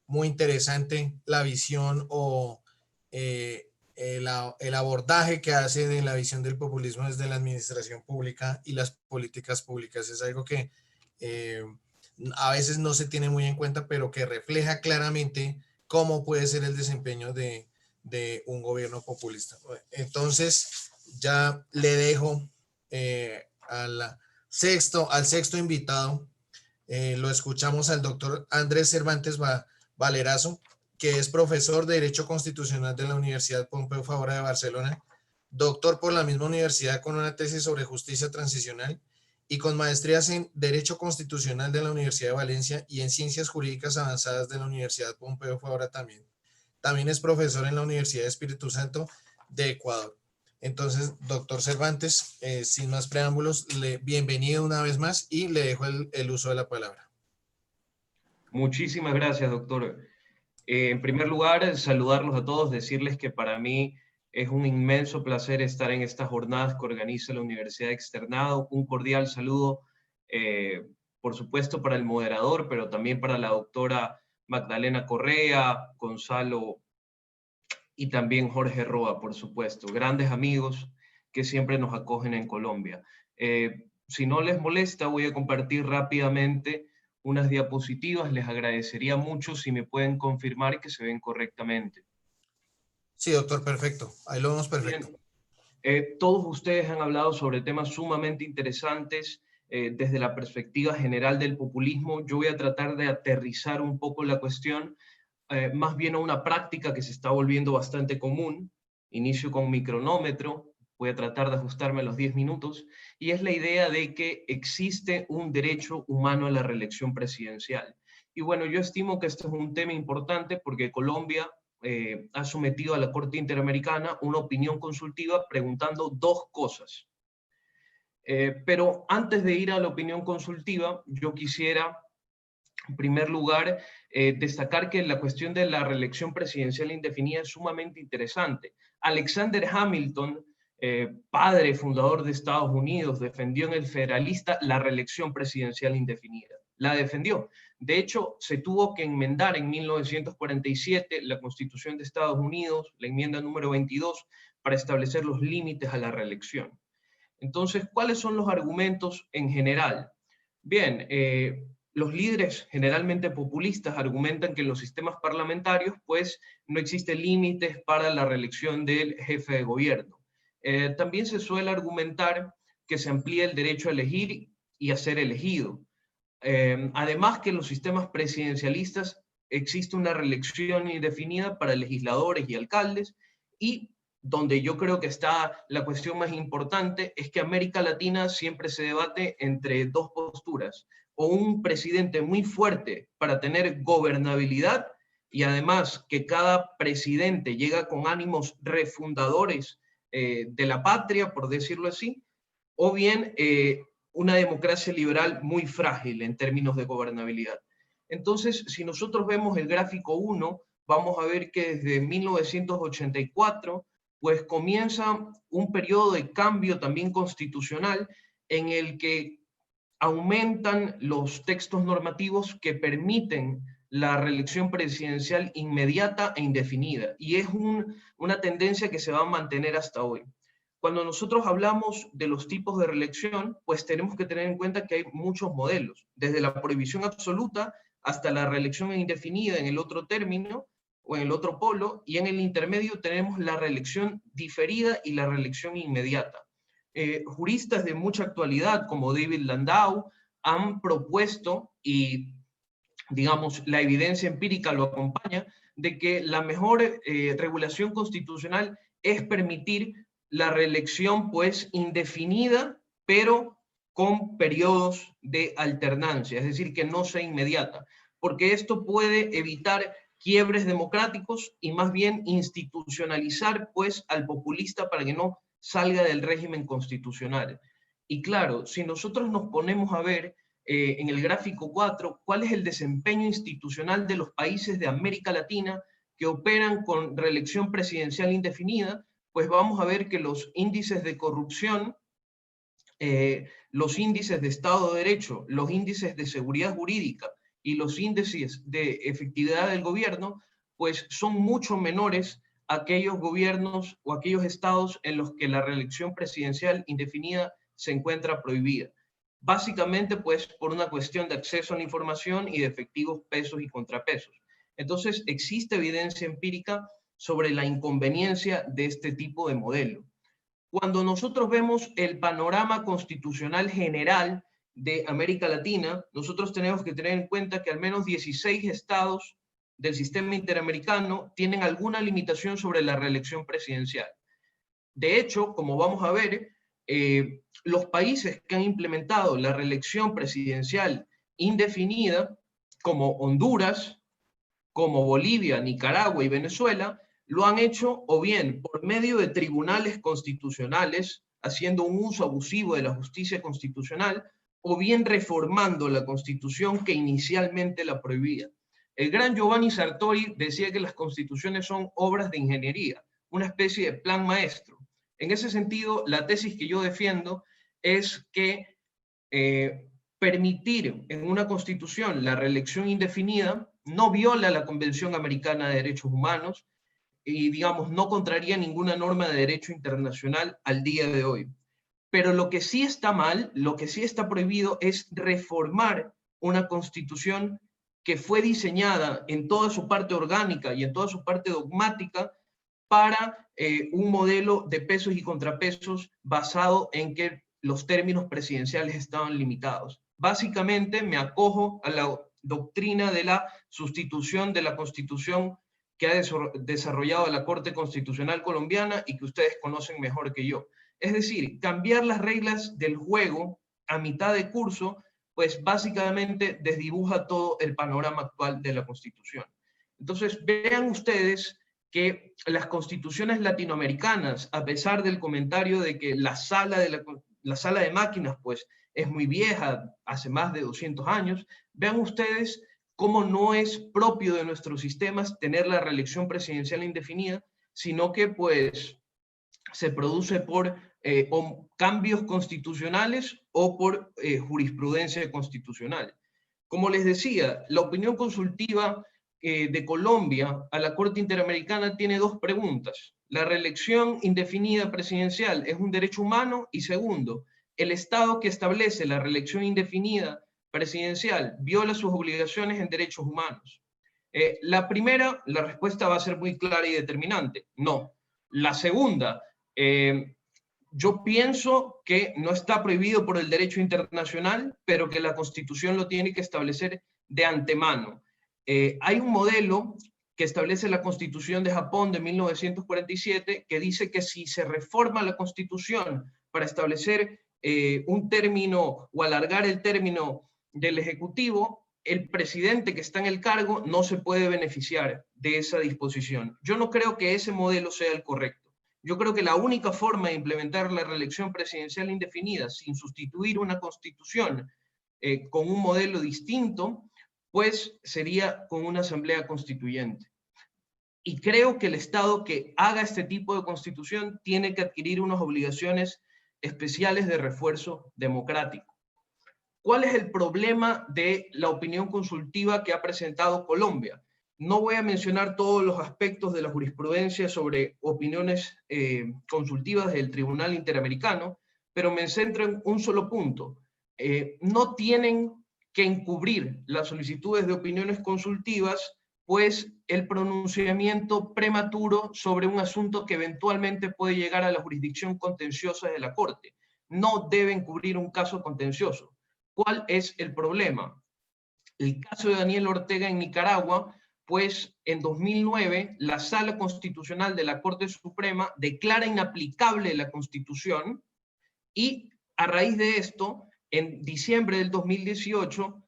Muy interesante la visión o el abordaje que hace de la visión del populismo desde la administración pública y las políticas públicas. Es algo que a veces no se tiene muy en cuenta, pero que refleja claramente cómo puede ser el desempeño de un gobierno populista. Entonces, ya le dejo al sexto invitado. Lo escuchamos al doctor Andrés Cervantes Valerazo, que es profesor de Derecho Constitucional de la Universidad Pompeu Fabra de Barcelona doctor por la misma universidad con una tesis sobre justicia transicional y con maestrías en Derecho Constitucional de la Universidad de Valencia y en Ciencias Jurídicas Avanzadas de la Universidad Pompeu Fabra también. También es profesor en la Universidad de Espíritu Santo de Ecuador. Entonces, doctor Cervantes, sin más preámbulos, bienvenido una vez más y le dejo el uso de la palabra. Muchísimas gracias, doctor. En primer lugar, saludarlos a todos, decirles que para mí es un inmenso placer estar en estas jornadas que organiza la Universidad Externado. Un cordial saludo, por supuesto, para el moderador, pero también para la doctora Magdalena Correa, Gonzalo y también Jorge Roa, por supuesto. Grandes amigos que siempre nos acogen en Colombia. Si no les molesta, voy a compartir rápidamente unas diapositivas. Les agradecería mucho si me pueden confirmar que se ven correctamente. Sí, doctor, perfecto. Ahí lo vemos perfecto. Bien. Todos ustedes han hablado sobre temas sumamente interesantes desde la perspectiva general del populismo. Yo voy a tratar de aterrizar un poco la cuestión, más bien a una práctica que se está volviendo bastante común. Inicio con mi cronómetro. Voy a tratar de ajustarme a los 10 minutos, y es la idea de que existe un derecho humano a la reelección presidencial. Y bueno, yo estimo que este es un tema importante porque Colombia ha sometido a la Corte Interamericana una opinión consultiva preguntando dos cosas. Pero antes de ir a la opinión consultiva, yo quisiera, en primer lugar, destacar que la cuestión de la reelección presidencial indefinida es sumamente interesante. Alexander Hamilton, padre fundador de Estados Unidos, defendió en El Federalista la reelección presidencial indefinida. La defendió. De hecho, se tuvo que enmendar en 1947 la Constitución de Estados Unidos, la enmienda número 22, para establecer los límites a la reelección. Entonces, ¿cuáles son los argumentos en general? Bien, los líderes generalmente populistas argumentan que en los sistemas parlamentarios, pues, no existen límites para la reelección del jefe de gobierno. También se suele argumentar que se amplía el derecho a elegir y a ser elegido. Además que en los sistemas presidencialistas existe una reelección indefinida para legisladores y alcaldes, y donde yo creo que está la cuestión más importante es que América Latina siempre se debate entre dos posturas: o un presidente muy fuerte para tener gobernabilidad, y además que cada presidente llega con ánimos refundadores de la patria, por decirlo así, o bien una democracia liberal muy frágil en términos de gobernabilidad. Entonces, si nosotros vemos el gráfico 1, vamos a ver que desde 1984, pues comienza un periodo de cambio también constitucional en el que aumentan los textos normativos que permiten la reelección presidencial inmediata e indefinida. Y es una tendencia que se va a mantener hasta hoy. Cuando nosotros hablamos de los tipos de reelección, pues tenemos que tener en cuenta que hay muchos modelos, desde la prohibición absoluta hasta la reelección indefinida en el otro término o en el otro polo, y en el intermedio tenemos la reelección diferida y la reelección inmediata. Juristas de mucha actualidad como David Landau han propuesto, y digamos la evidencia empírica lo acompaña, de que la mejor regulación constitucional es permitir la reelección pues indefinida, pero con periodos de alternancia, es decir, que no sea inmediata, porque esto puede evitar quiebres democráticos y más bien institucionalizar pues al populista para que no salga del régimen constitucional. Y claro, si nosotros nos ponemos a ver en el gráfico 4 cuál es el desempeño institucional de los países de América Latina que operan con reelección presidencial indefinida, pues vamos a ver que los índices de corrupción, los índices de Estado de Derecho, los índices de seguridad jurídica y los índices de efectividad del gobierno, pues son mucho menores a aquellos gobiernos o aquellos estados en los que la reelección presidencial indefinida se encuentra prohibida. Básicamente, pues, por una cuestión de acceso a la información y de efectivos pesos y contrapesos. Entonces, existe evidencia empírica sobre la inconveniencia de este tipo de modelo. Cuando nosotros vemos el panorama constitucional general de América Latina, nosotros tenemos que tener en cuenta que al menos 16 estados del sistema interamericano tienen alguna limitación sobre la reelección presidencial. De hecho, como vamos a ver, los países que han implementado la reelección presidencial indefinida, como Honduras, como Bolivia, Nicaragua y Venezuela, lo han hecho o bien por medio de tribunales constitucionales, haciendo un uso abusivo de la justicia constitucional, o bien reformando la Constitución que inicialmente la prohibía. El gran Giovanni Sartori decía que las constituciones son obras de ingeniería, una especie de plan maestro. En ese sentido, la tesis que yo defiendo es que permitir en una constitución la reelección indefinida no viola la Convención Americana de Derechos Humanos y, digamos, no contraría ninguna norma de derecho internacional al día de hoy. Pero lo que sí está mal, lo que sí está prohibido es reformar una constitución que fue diseñada en toda su parte orgánica y en toda su parte dogmática para un modelo de pesos y contrapesos basado en que los términos presidenciales estaban limitados. Básicamente me acojo a la doctrina de la sustitución de la Constitución que ha desarrollado la Corte Constitucional Colombiana y que ustedes conocen mejor que yo. Es decir, cambiar las reglas del juego a mitad de curso, pues básicamente desdibuja todo el panorama actual de la Constitución. Entonces, vean ustedes que las constituciones latinoamericanas, a pesar del comentario de que la sala de máquinas pues, es muy vieja, hace más de 200 años, vean ustedes cómo no es propio de nuestros sistemas tener la reelección presidencial indefinida, sino que pues, se produce por o cambios constitucionales o por jurisprudencia constitucional. Como les decía, la opinión consultiva de Colombia a la Corte Interamericana tiene dos preguntas. ¿La reelección indefinida presidencial es un derecho humano? Y segundo, ¿el Estado que establece la reelección indefinida presidencial viola sus obligaciones en derechos humanos? La primera, la respuesta va a ser muy clara y determinante. No. La segunda, yo pienso que no está prohibido por el derecho internacional, pero que la Constitución lo tiene que establecer de antemano. Hay un modelo que establece la Constitución de Japón de 1947 que dice que si se reforma la Constitución para establecer un término o alargar el término del Ejecutivo, el presidente que está en el cargo no se puede beneficiar de esa disposición. Yo no creo que ese modelo sea el correcto. Yo creo que la única forma de implementar la reelección presidencial indefinida sin sustituir una constitución con un modelo distinto, pues sería con una asamblea constituyente. Y creo que el Estado que haga este tipo de constitución tiene que adquirir unas obligaciones especiales de refuerzo democrático. ¿Cuál es el problema de la opinión consultiva que ha presentado Colombia? No voy a mencionar todos los aspectos de la jurisprudencia sobre opiniones consultivas del Tribunal Interamericano, pero me centro en un solo punto. No tienen que encubrir las solicitudes de opiniones consultivas, pues el pronunciamiento prematuro sobre un asunto que eventualmente puede llegar a la jurisdicción contenciosa de la Corte. No deben cubrir un caso contencioso. ¿Cuál es el problema? El caso de Daniel Ortega en Nicaragua, pues en 2009 la Sala Constitucional de la Corte Suprema declara inaplicable la Constitución y a raíz de esto, en diciembre del 2018,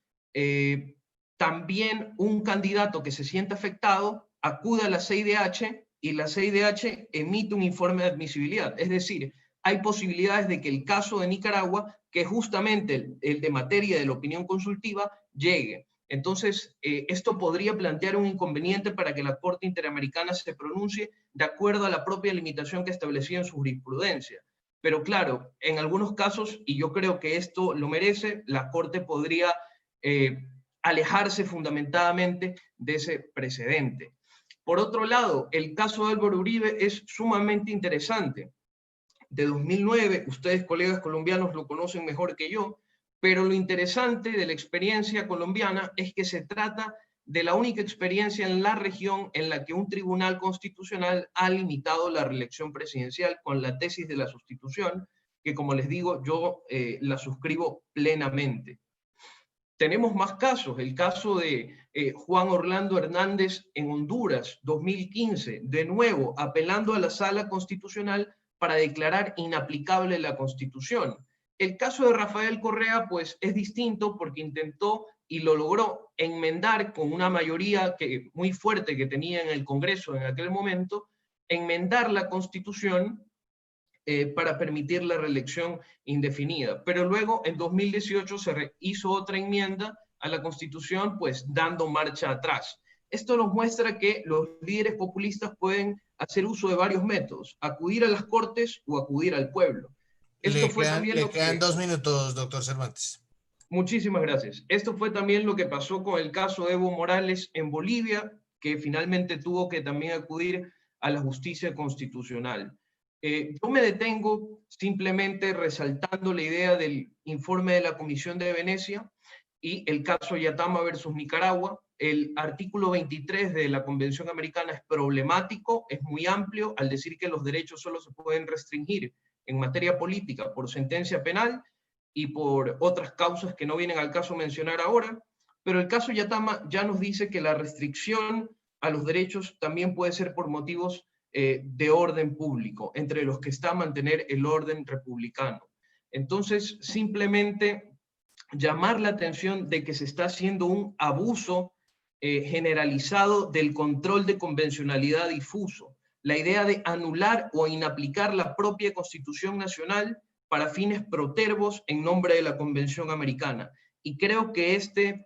también un candidato que se siente afectado acude a la CIDH y la CIDH emite un informe de admisibilidad. Es decir, hay posibilidades de que el caso de Nicaragua, que es justamente el de materia de la opinión consultiva, llegue. Entonces, esto podría plantear un inconveniente para que la Corte Interamericana se pronuncie de acuerdo a la propia limitación que establecía en su jurisprudencia. Pero claro, en algunos casos, y yo creo que esto lo merece, la Corte podría alejarse fundamentadamente de ese precedente. Por otro lado, el caso de Álvaro Uribe es sumamente interesante. De 2009, ustedes colegas colombianos lo conocen mejor que yo, pero lo interesante de la experiencia colombiana es que se trata de la única experiencia en la región en la que un tribunal constitucional ha limitado la reelección presidencial con la tesis de la sustitución, que como les digo, yo la suscribo plenamente. Tenemos más casos, el caso de Juan Orlando Hernández en Honduras, 2015, de nuevo apelando a la Sala Constitucional para declarar inaplicable la Constitución. El caso de Rafael Correa, pues, es distinto porque intentó y lo logró enmendar con una mayoría muy fuerte que tenía en el Congreso en aquel momento, enmendar la Constitución para permitir la reelección indefinida. Pero luego, en 2018, se hizo otra enmienda a la Constitución, pues dando marcha atrás. Esto nos muestra que los líderes populistas pueden hacer uso de varios métodos: acudir a las cortes o acudir al pueblo. Esto fue también le quedan 2 minutos, doctor Cervantes. Muchísimas gracias. Esto fue también lo que pasó con el caso de Evo Morales en Bolivia, que finalmente tuvo que también acudir a la justicia constitucional. Yo me detengo simplemente resaltando la idea del informe de la Comisión de Venecia y el caso Yatama versus Nicaragua. El artículo 23 de la Convención Americana es problemático, es muy amplio, al decir que los derechos solo se pueden restringir en materia política por sentencia penal y por otras causas que no vienen al caso mencionar ahora, pero el caso Yatama ya nos dice que la restricción a los derechos también puede ser por motivos de orden público, entre los que está mantener el orden republicano. Entonces, simplemente llamar la atención de que se está haciendo un abuso generalizado del control de convencionalidad difuso, la idea de anular o inaplicar la propia Constitución Nacional para fines protervos en nombre de la Convención Americana. Y creo que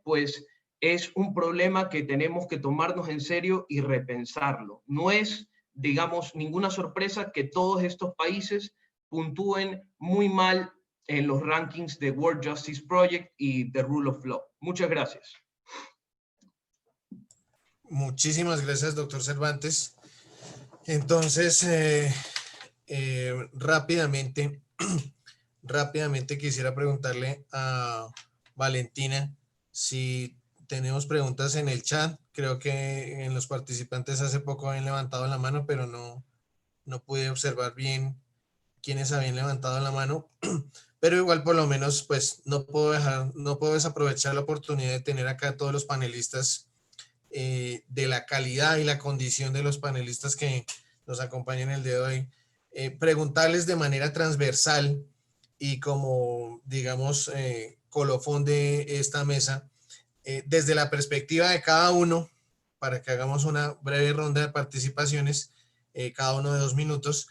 pues, es un problema que tenemos que tomarnos en serio y repensarlo. No es, digamos, ninguna sorpresa que todos estos países puntúen muy mal en los rankings de World Justice Project y The Rule of Law. Muchas gracias. Muchísimas gracias, doctor Cervantes. Entonces, rápidamente quisiera preguntarle a Valentina si tenemos preguntas en el chat. Creo que en los participantes hace poco habían levantado la mano, pero no pude observar bien quiénes habían levantado la mano. Pero igual, por lo menos, pues no puedo desaprovechar la oportunidad de tener acá a todos los panelistas, de la calidad y la condición de los panelistas que nos acompañan el día de hoy. Preguntarles de manera transversal y como, digamos, colofón de esta mesa, desde la perspectiva de cada uno, para que hagamos una breve ronda de participaciones, cada uno de 2 minutos.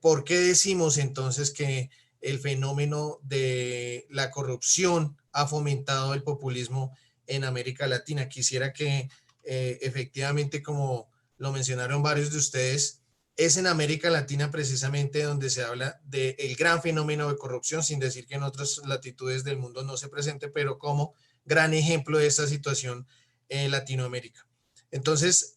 ¿Por qué decimos entonces que el fenómeno de la corrupción ha fomentado el populismo en América Latina? Quisiera que efectivamente, como lo mencionaron varios de ustedes, es en América Latina precisamente donde se habla del gran fenómeno de corrupción, sin decir que en otras latitudes del mundo no se presente, pero como gran ejemplo de esta situación en Latinoamérica. Entonces,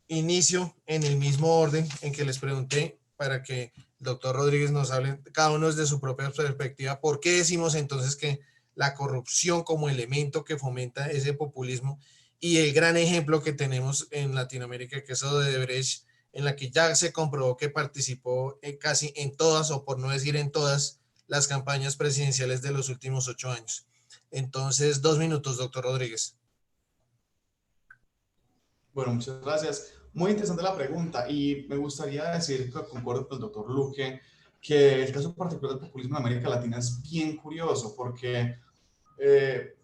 inicio en el mismo orden en que les pregunté, para que el doctor Rodríguez nos hable, cada uno desde su propia perspectiva, ¿por qué decimos entonces que la corrupción como elemento que fomenta ese populismo? Y el gran ejemplo que tenemos en Latinoamérica, que es eso de Odebrecht, en la que ya se comprobó que participó casi en todas, o por no decir en todas, las campañas presidenciales de los últimos 8 años. Entonces, 2 minutos, doctor Rodríguez. Bueno, muchas gracias. Muy interesante la pregunta y me gustaría decir que concuerdo con el doctor Luque que el caso particular del populismo en América Latina es bien curioso porque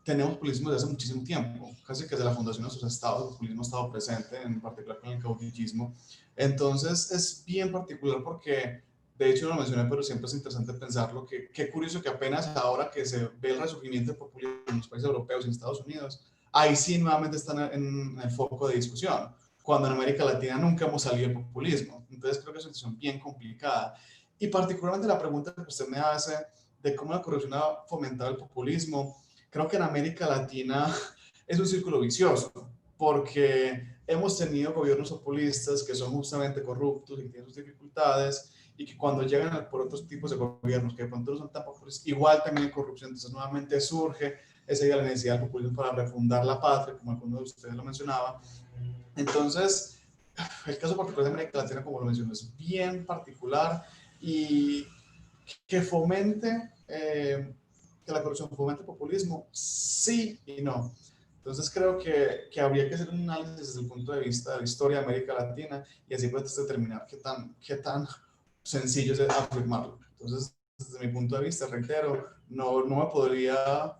tenemos populismo desde hace muchísimo tiempo, casi que desde la fundación de nuestros estados, el populismo ha estado presente, en particular con el caudillismo. Entonces es bien particular porque, de hecho no lo mencioné, pero siempre es interesante pensarlo, que qué curioso que apenas ahora que se ve el resurgimiento del populismo en los países europeos y en Estados Unidos, ahí sí nuevamente están en el foco de discusión, cuando en América Latina nunca hemos salido del populismo. Entonces creo que es una situación bien complicada. Y particularmente la pregunta que usted me hace de cómo la corrupción ha fomentado el populismo, creo que en América Latina es un círculo vicioso, porque hemos tenido gobiernos populistas que son justamente corruptos y que tienen sus dificultades, y que cuando llegan por otros tipos de gobiernos que de pronto no son tan populistas, igual también hay corrupción. Entonces nuevamente surge esa idea de la necesidad del populismo para refundar la patria, como alguno de ustedes lo mencionaba. Entonces, el caso particular de América Latina, como lo mencioné, es bien particular, y que fomente, que la corrupción fomente el populismo, sí y no. Entonces creo que habría que hacer un análisis desde el punto de vista de la historia de América Latina y así puedes determinar qué tan sencillo de afirmarlo. Entonces, desde mi punto de vista, reitero, no me podría,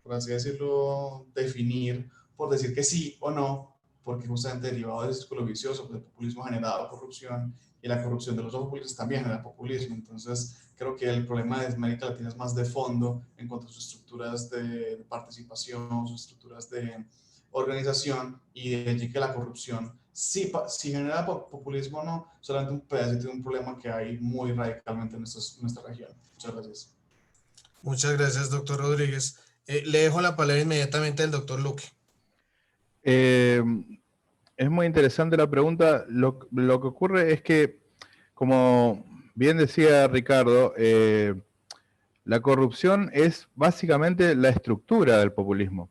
por así decirlo, definir por decir que sí o no, porque justamente derivado del círculo vicioso, pues el populismo ha generado corrupción y la corrupción de los populistas también genera populismo. Entonces, creo que el problema de América Latina es más de fondo en cuanto a sus estructuras de participación, sus estructuras de organización, y de allí que la corrupción, si genera populismo o no, solamente un pedacito de un problema que hay muy radicalmente en nuestra región. Muchas gracias. Muchas gracias, doctor Rodríguez. Le dejo la palabra inmediatamente al doctor Luque. Es muy interesante la pregunta. Lo que ocurre es que, como bien decía Ricardo, la corrupción es básicamente la estructura del populismo.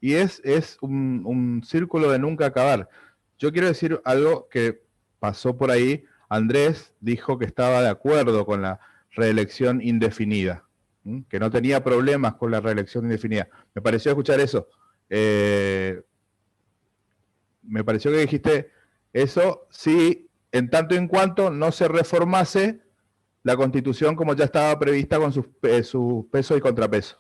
Y es un círculo de nunca acabar. Yo quiero decir algo que pasó por ahí. Andrés dijo que estaba de acuerdo con la reelección indefinida, que no tenía problemas con la reelección indefinida. Me pareció escuchar eso. Me pareció que dijiste eso, sí, en tanto y en cuanto no se reformase la Constitución como ya estaba prevista con sus pesos y contrapesos.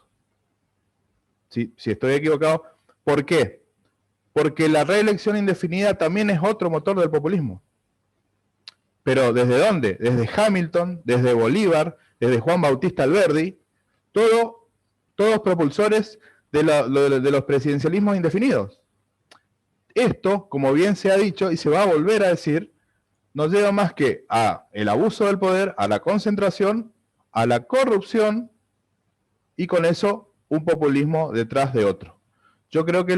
Si estoy equivocado, ¿por qué? Porque la reelección indefinida también es otro motor del populismo. Pero ¿desde dónde? Desde Hamilton, desde Bolívar, desde Juan Bautista Alberdi, todos propulsores de los presidencialismos indefinidos. Esto, como bien se ha dicho y se va a volver a decir, nos lleva más que a el abuso del poder, a la concentración, a la corrupción, y con eso un populismo detrás de otro. Yo creo que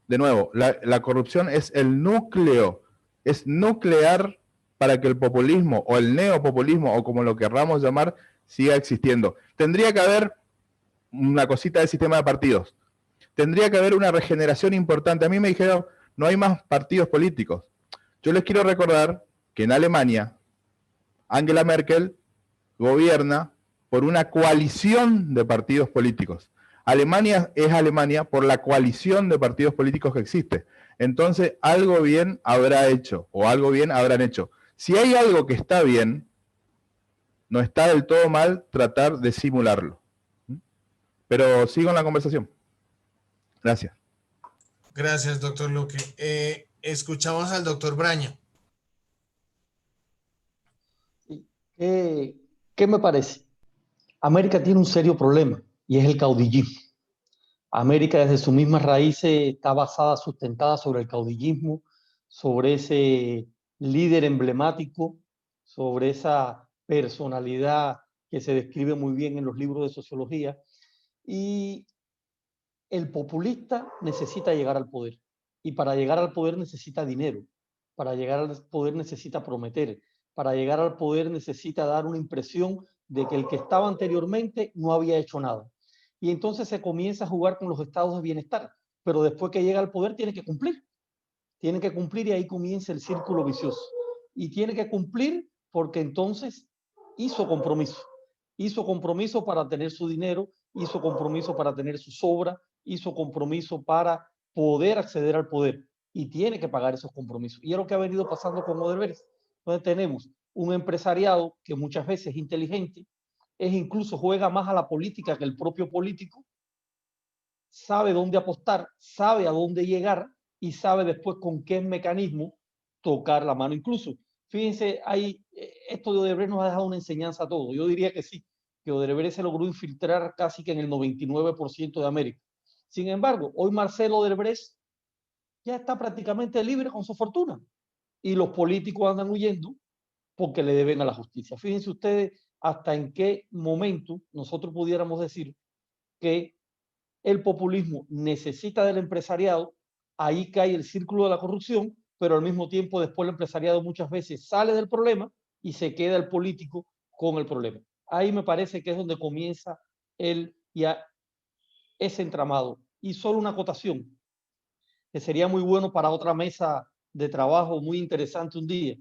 de nuevo, la corrupción es el núcleo, es nuclear para que el populismo o el neopopulismo, o como lo querramos llamar, siga existiendo. Tendría que haber una cosita del sistema de partidos. Tendría que haber una regeneración importante. A mí me dijeron, no hay más partidos políticos. Yo les quiero recordar que en Alemania, Angela Merkel gobierna por una coalición de partidos políticos. Alemania es Alemania por la coalición de partidos políticos que existe. Entonces, algo bien habrá hecho, o algo bien habrán hecho. Si hay algo que está bien, no está del todo mal tratar de simularlo. Pero sigo en la conversación. Gracias. Gracias, doctor Luque. Escuchamos al doctor Braña. ¿Qué me parece? América tiene un serio problema y es el caudillismo. América desde sus mismas raíces está basada, sustentada sobre el caudillismo, sobre ese líder emblemático, sobre esa personalidad que se describe muy bien en los libros de sociología. Y el populista necesita llegar al poder. Y para llegar al poder necesita dinero. Para llegar al poder necesita prometer. Para llegar al poder necesita dar una impresión de que el que estaba anteriormente no había hecho nada. Y entonces se comienza a jugar con los estados de bienestar. Pero después que llega al poder tiene que cumplir. Tiene que cumplir y ahí comienza el círculo vicioso. Y tiene que cumplir porque entonces hizo compromiso. Hizo compromiso para tener su dinero, hizo compromiso para tener su sobra, hizo compromiso para poder acceder al poder y tiene que pagar esos compromisos. Y es lo que ha venido pasando con Odebrecht. Entonces tenemos un empresariado que muchas veces es inteligente, incluso juega más a la política que el propio político, sabe dónde apostar, sabe a dónde llegar y sabe después con qué mecanismo tocar la mano. Incluso, fíjense, esto de Odebrecht nos ha dejado una enseñanza a todos. Yo diría que sí, que Odebrecht se logró infiltrar casi que en el 99% de América. Sin embargo, hoy Marcelo Odebrecht ya está prácticamente libre con su fortuna y los políticos andan huyendo porque le deben a la justicia. Fíjense ustedes hasta en qué momento nosotros pudiéramos decir que el populismo necesita del empresariado, ahí cae el círculo de la corrupción, pero al mismo tiempo después el empresariado muchas veces sale del problema y se queda el político con el problema. Ahí me parece que es donde comienza ese entramado. Y solo una acotación, que sería muy bueno para otra mesa de trabajo muy interesante un día.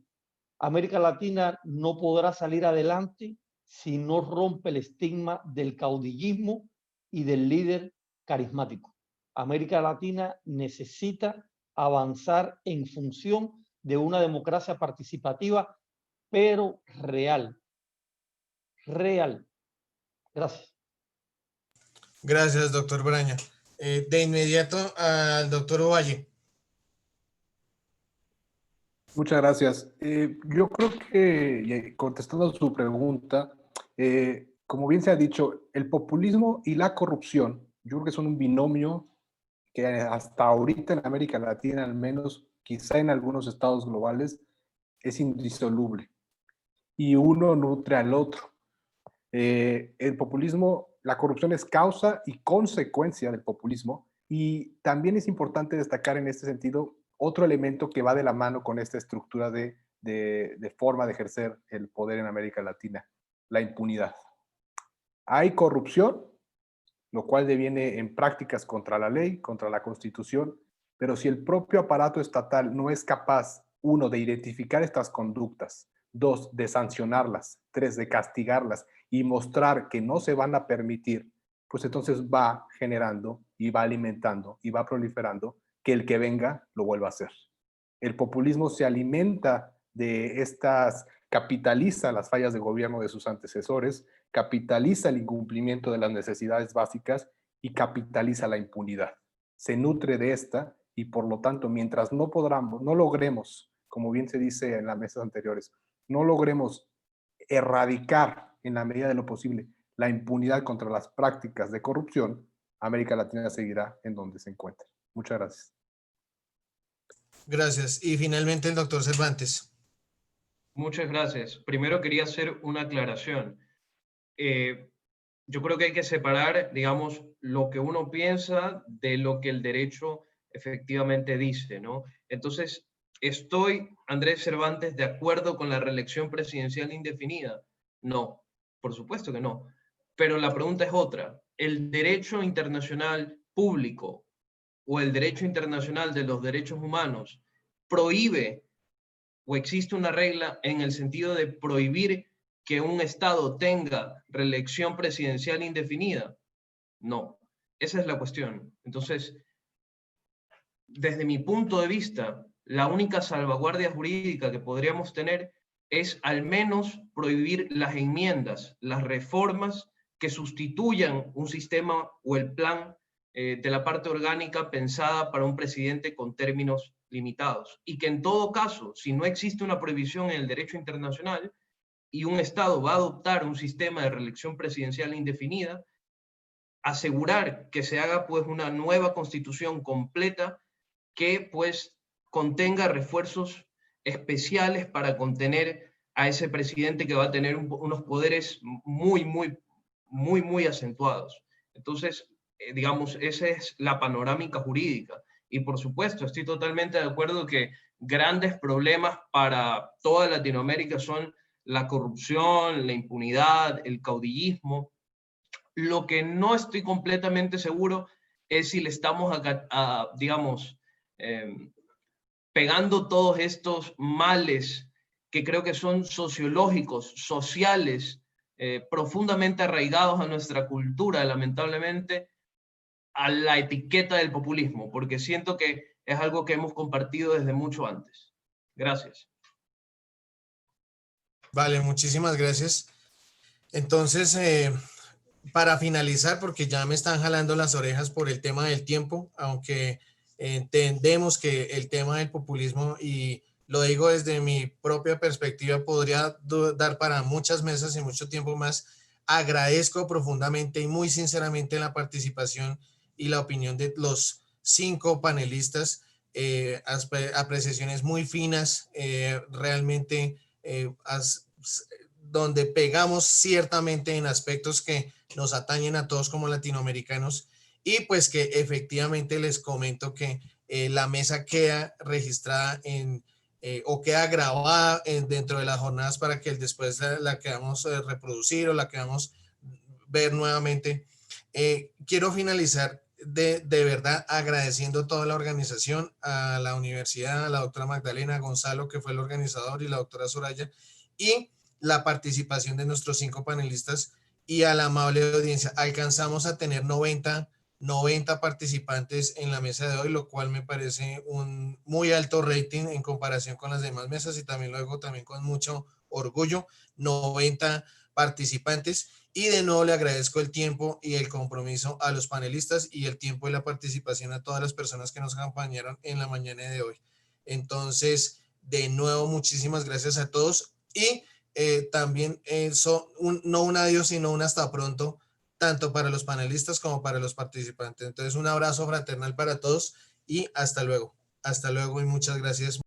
América Latina no podrá salir adelante si no rompe el estigma del caudillismo y del líder carismático. América Latina necesita avanzar en función de una democracia participativa pero real. Real. Gracias. Gracias, doctor Braña. De inmediato al doctor Ovalle. Muchas gracias. Yo creo que, contestando a su pregunta, como bien se ha dicho, el populismo y la corrupción, yo creo que son un binomio que hasta ahorita en América Latina, al menos quizá en algunos estados globales, es indisoluble. Y uno nutre al otro. El populismo, la corrupción es causa y consecuencia del populismo. Y también es importante destacar en este sentido otro elemento que va de la mano con esta estructura de forma de ejercer el poder en América Latina, la impunidad. Hay corrupción, lo cual deviene en prácticas contra la ley, contra la Constitución, pero si el propio aparato estatal no es capaz, uno, de identificar estas conductas, dos, de sancionarlas, tres, de castigarlas y mostrar que no se van a permitir, pues entonces va generando y va alimentando y va proliferando que el que venga lo vuelva a hacer. El populismo se alimenta de estas, capitaliza las fallas de gobierno de sus antecesores, capitaliza el incumplimiento de las necesidades básicas y capitaliza la impunidad. Se nutre de esta y por lo tanto, mientras no logremos, como bien se dice en las mesas anteriores, no logremos erradicar en la medida de lo posible la impunidad contra las prácticas de corrupción, América Latina seguirá en donde se encuentra. Muchas gracias. Gracias. Y finalmente el doctor Cervantes. Muchas gracias. Primero quería hacer una aclaración. Yo creo que hay que separar, digamos, lo que uno piensa de lo que el derecho efectivamente dice, ¿no? Entonces, ¿estoy, Andrés Cervantes, de acuerdo con la reelección presidencial indefinida? No, por supuesto que no. Pero la pregunta es otra. ¿El derecho internacional público o el derecho internacional de los derechos humanos prohíbe o existe una regla en el sentido de prohibir que un Estado tenga reelección presidencial indefinida? No, esa es la cuestión. Entonces, desde mi punto de vista, la única salvaguardia jurídica que podríamos tener es al menos prohibir las enmiendas, las reformas que sustituyan un sistema o el plan de la parte orgánica pensada para un presidente con términos limitados. Y que en todo caso, si no existe una prohibición en el derecho internacional y un Estado va a adoptar un sistema de reelección presidencial indefinida, asegurar que se haga pues una nueva constitución completa que pues contenga refuerzos especiales para contener a ese presidente que va a tener unos poderes muy acentuados. Entonces, digamos, esa es la panorámica jurídica. Y por supuesto, estoy totalmente de acuerdo que grandes problemas para toda Latinoamérica son la corrupción, la impunidad, el caudillismo. Lo que no estoy completamente seguro es si le estamos, digamos, pegando todos estos males que creo que son sociológicos, sociales, profundamente arraigados a nuestra cultura, lamentablemente, a la etiqueta del populismo, porque siento que es algo que hemos compartido desde mucho antes. Gracias. Vale, muchísimas gracias. Entonces, para finalizar, porque ya me están jalando las orejas por el tema del tiempo, aunque entendemos que el tema del populismo, y lo digo desde mi propia perspectiva, podría dar para muchas mesas y mucho tiempo más. Agradezco profundamente y muy sinceramente la participación y la opinión de los 5 panelistas, apreciaciones muy finas, realmente donde pegamos ciertamente en aspectos que nos atañen a todos como latinoamericanos, y pues que efectivamente les comento que la mesa queda registrada o queda grabada dentro de las jornadas para que después la queramos reproducir o la queramos ver nuevamente. Quiero finalizar de verdad agradeciendo a toda la organización, a la universidad, a la doctora Magdalena, Gonzalo, que fue el organizador, y la doctora Soraya, y la participación de nuestros 5 panelistas y a la amable audiencia. Alcanzamos a tener 90 participantes en la mesa de hoy, lo cual me parece un muy alto rating en comparación con las demás mesas, y también luego también con mucho orgullo, 90 participantes. Y de nuevo le agradezco el tiempo y el compromiso a los panelistas y el tiempo y la participación a todas las personas que nos acompañaron en la mañana de hoy. Entonces, de nuevo, muchísimas gracias a todos y también no un adiós, sino un hasta pronto, tanto para los panelistas como para los participantes. Entonces, un abrazo fraternal para todos y hasta luego. Hasta luego y muchas gracias.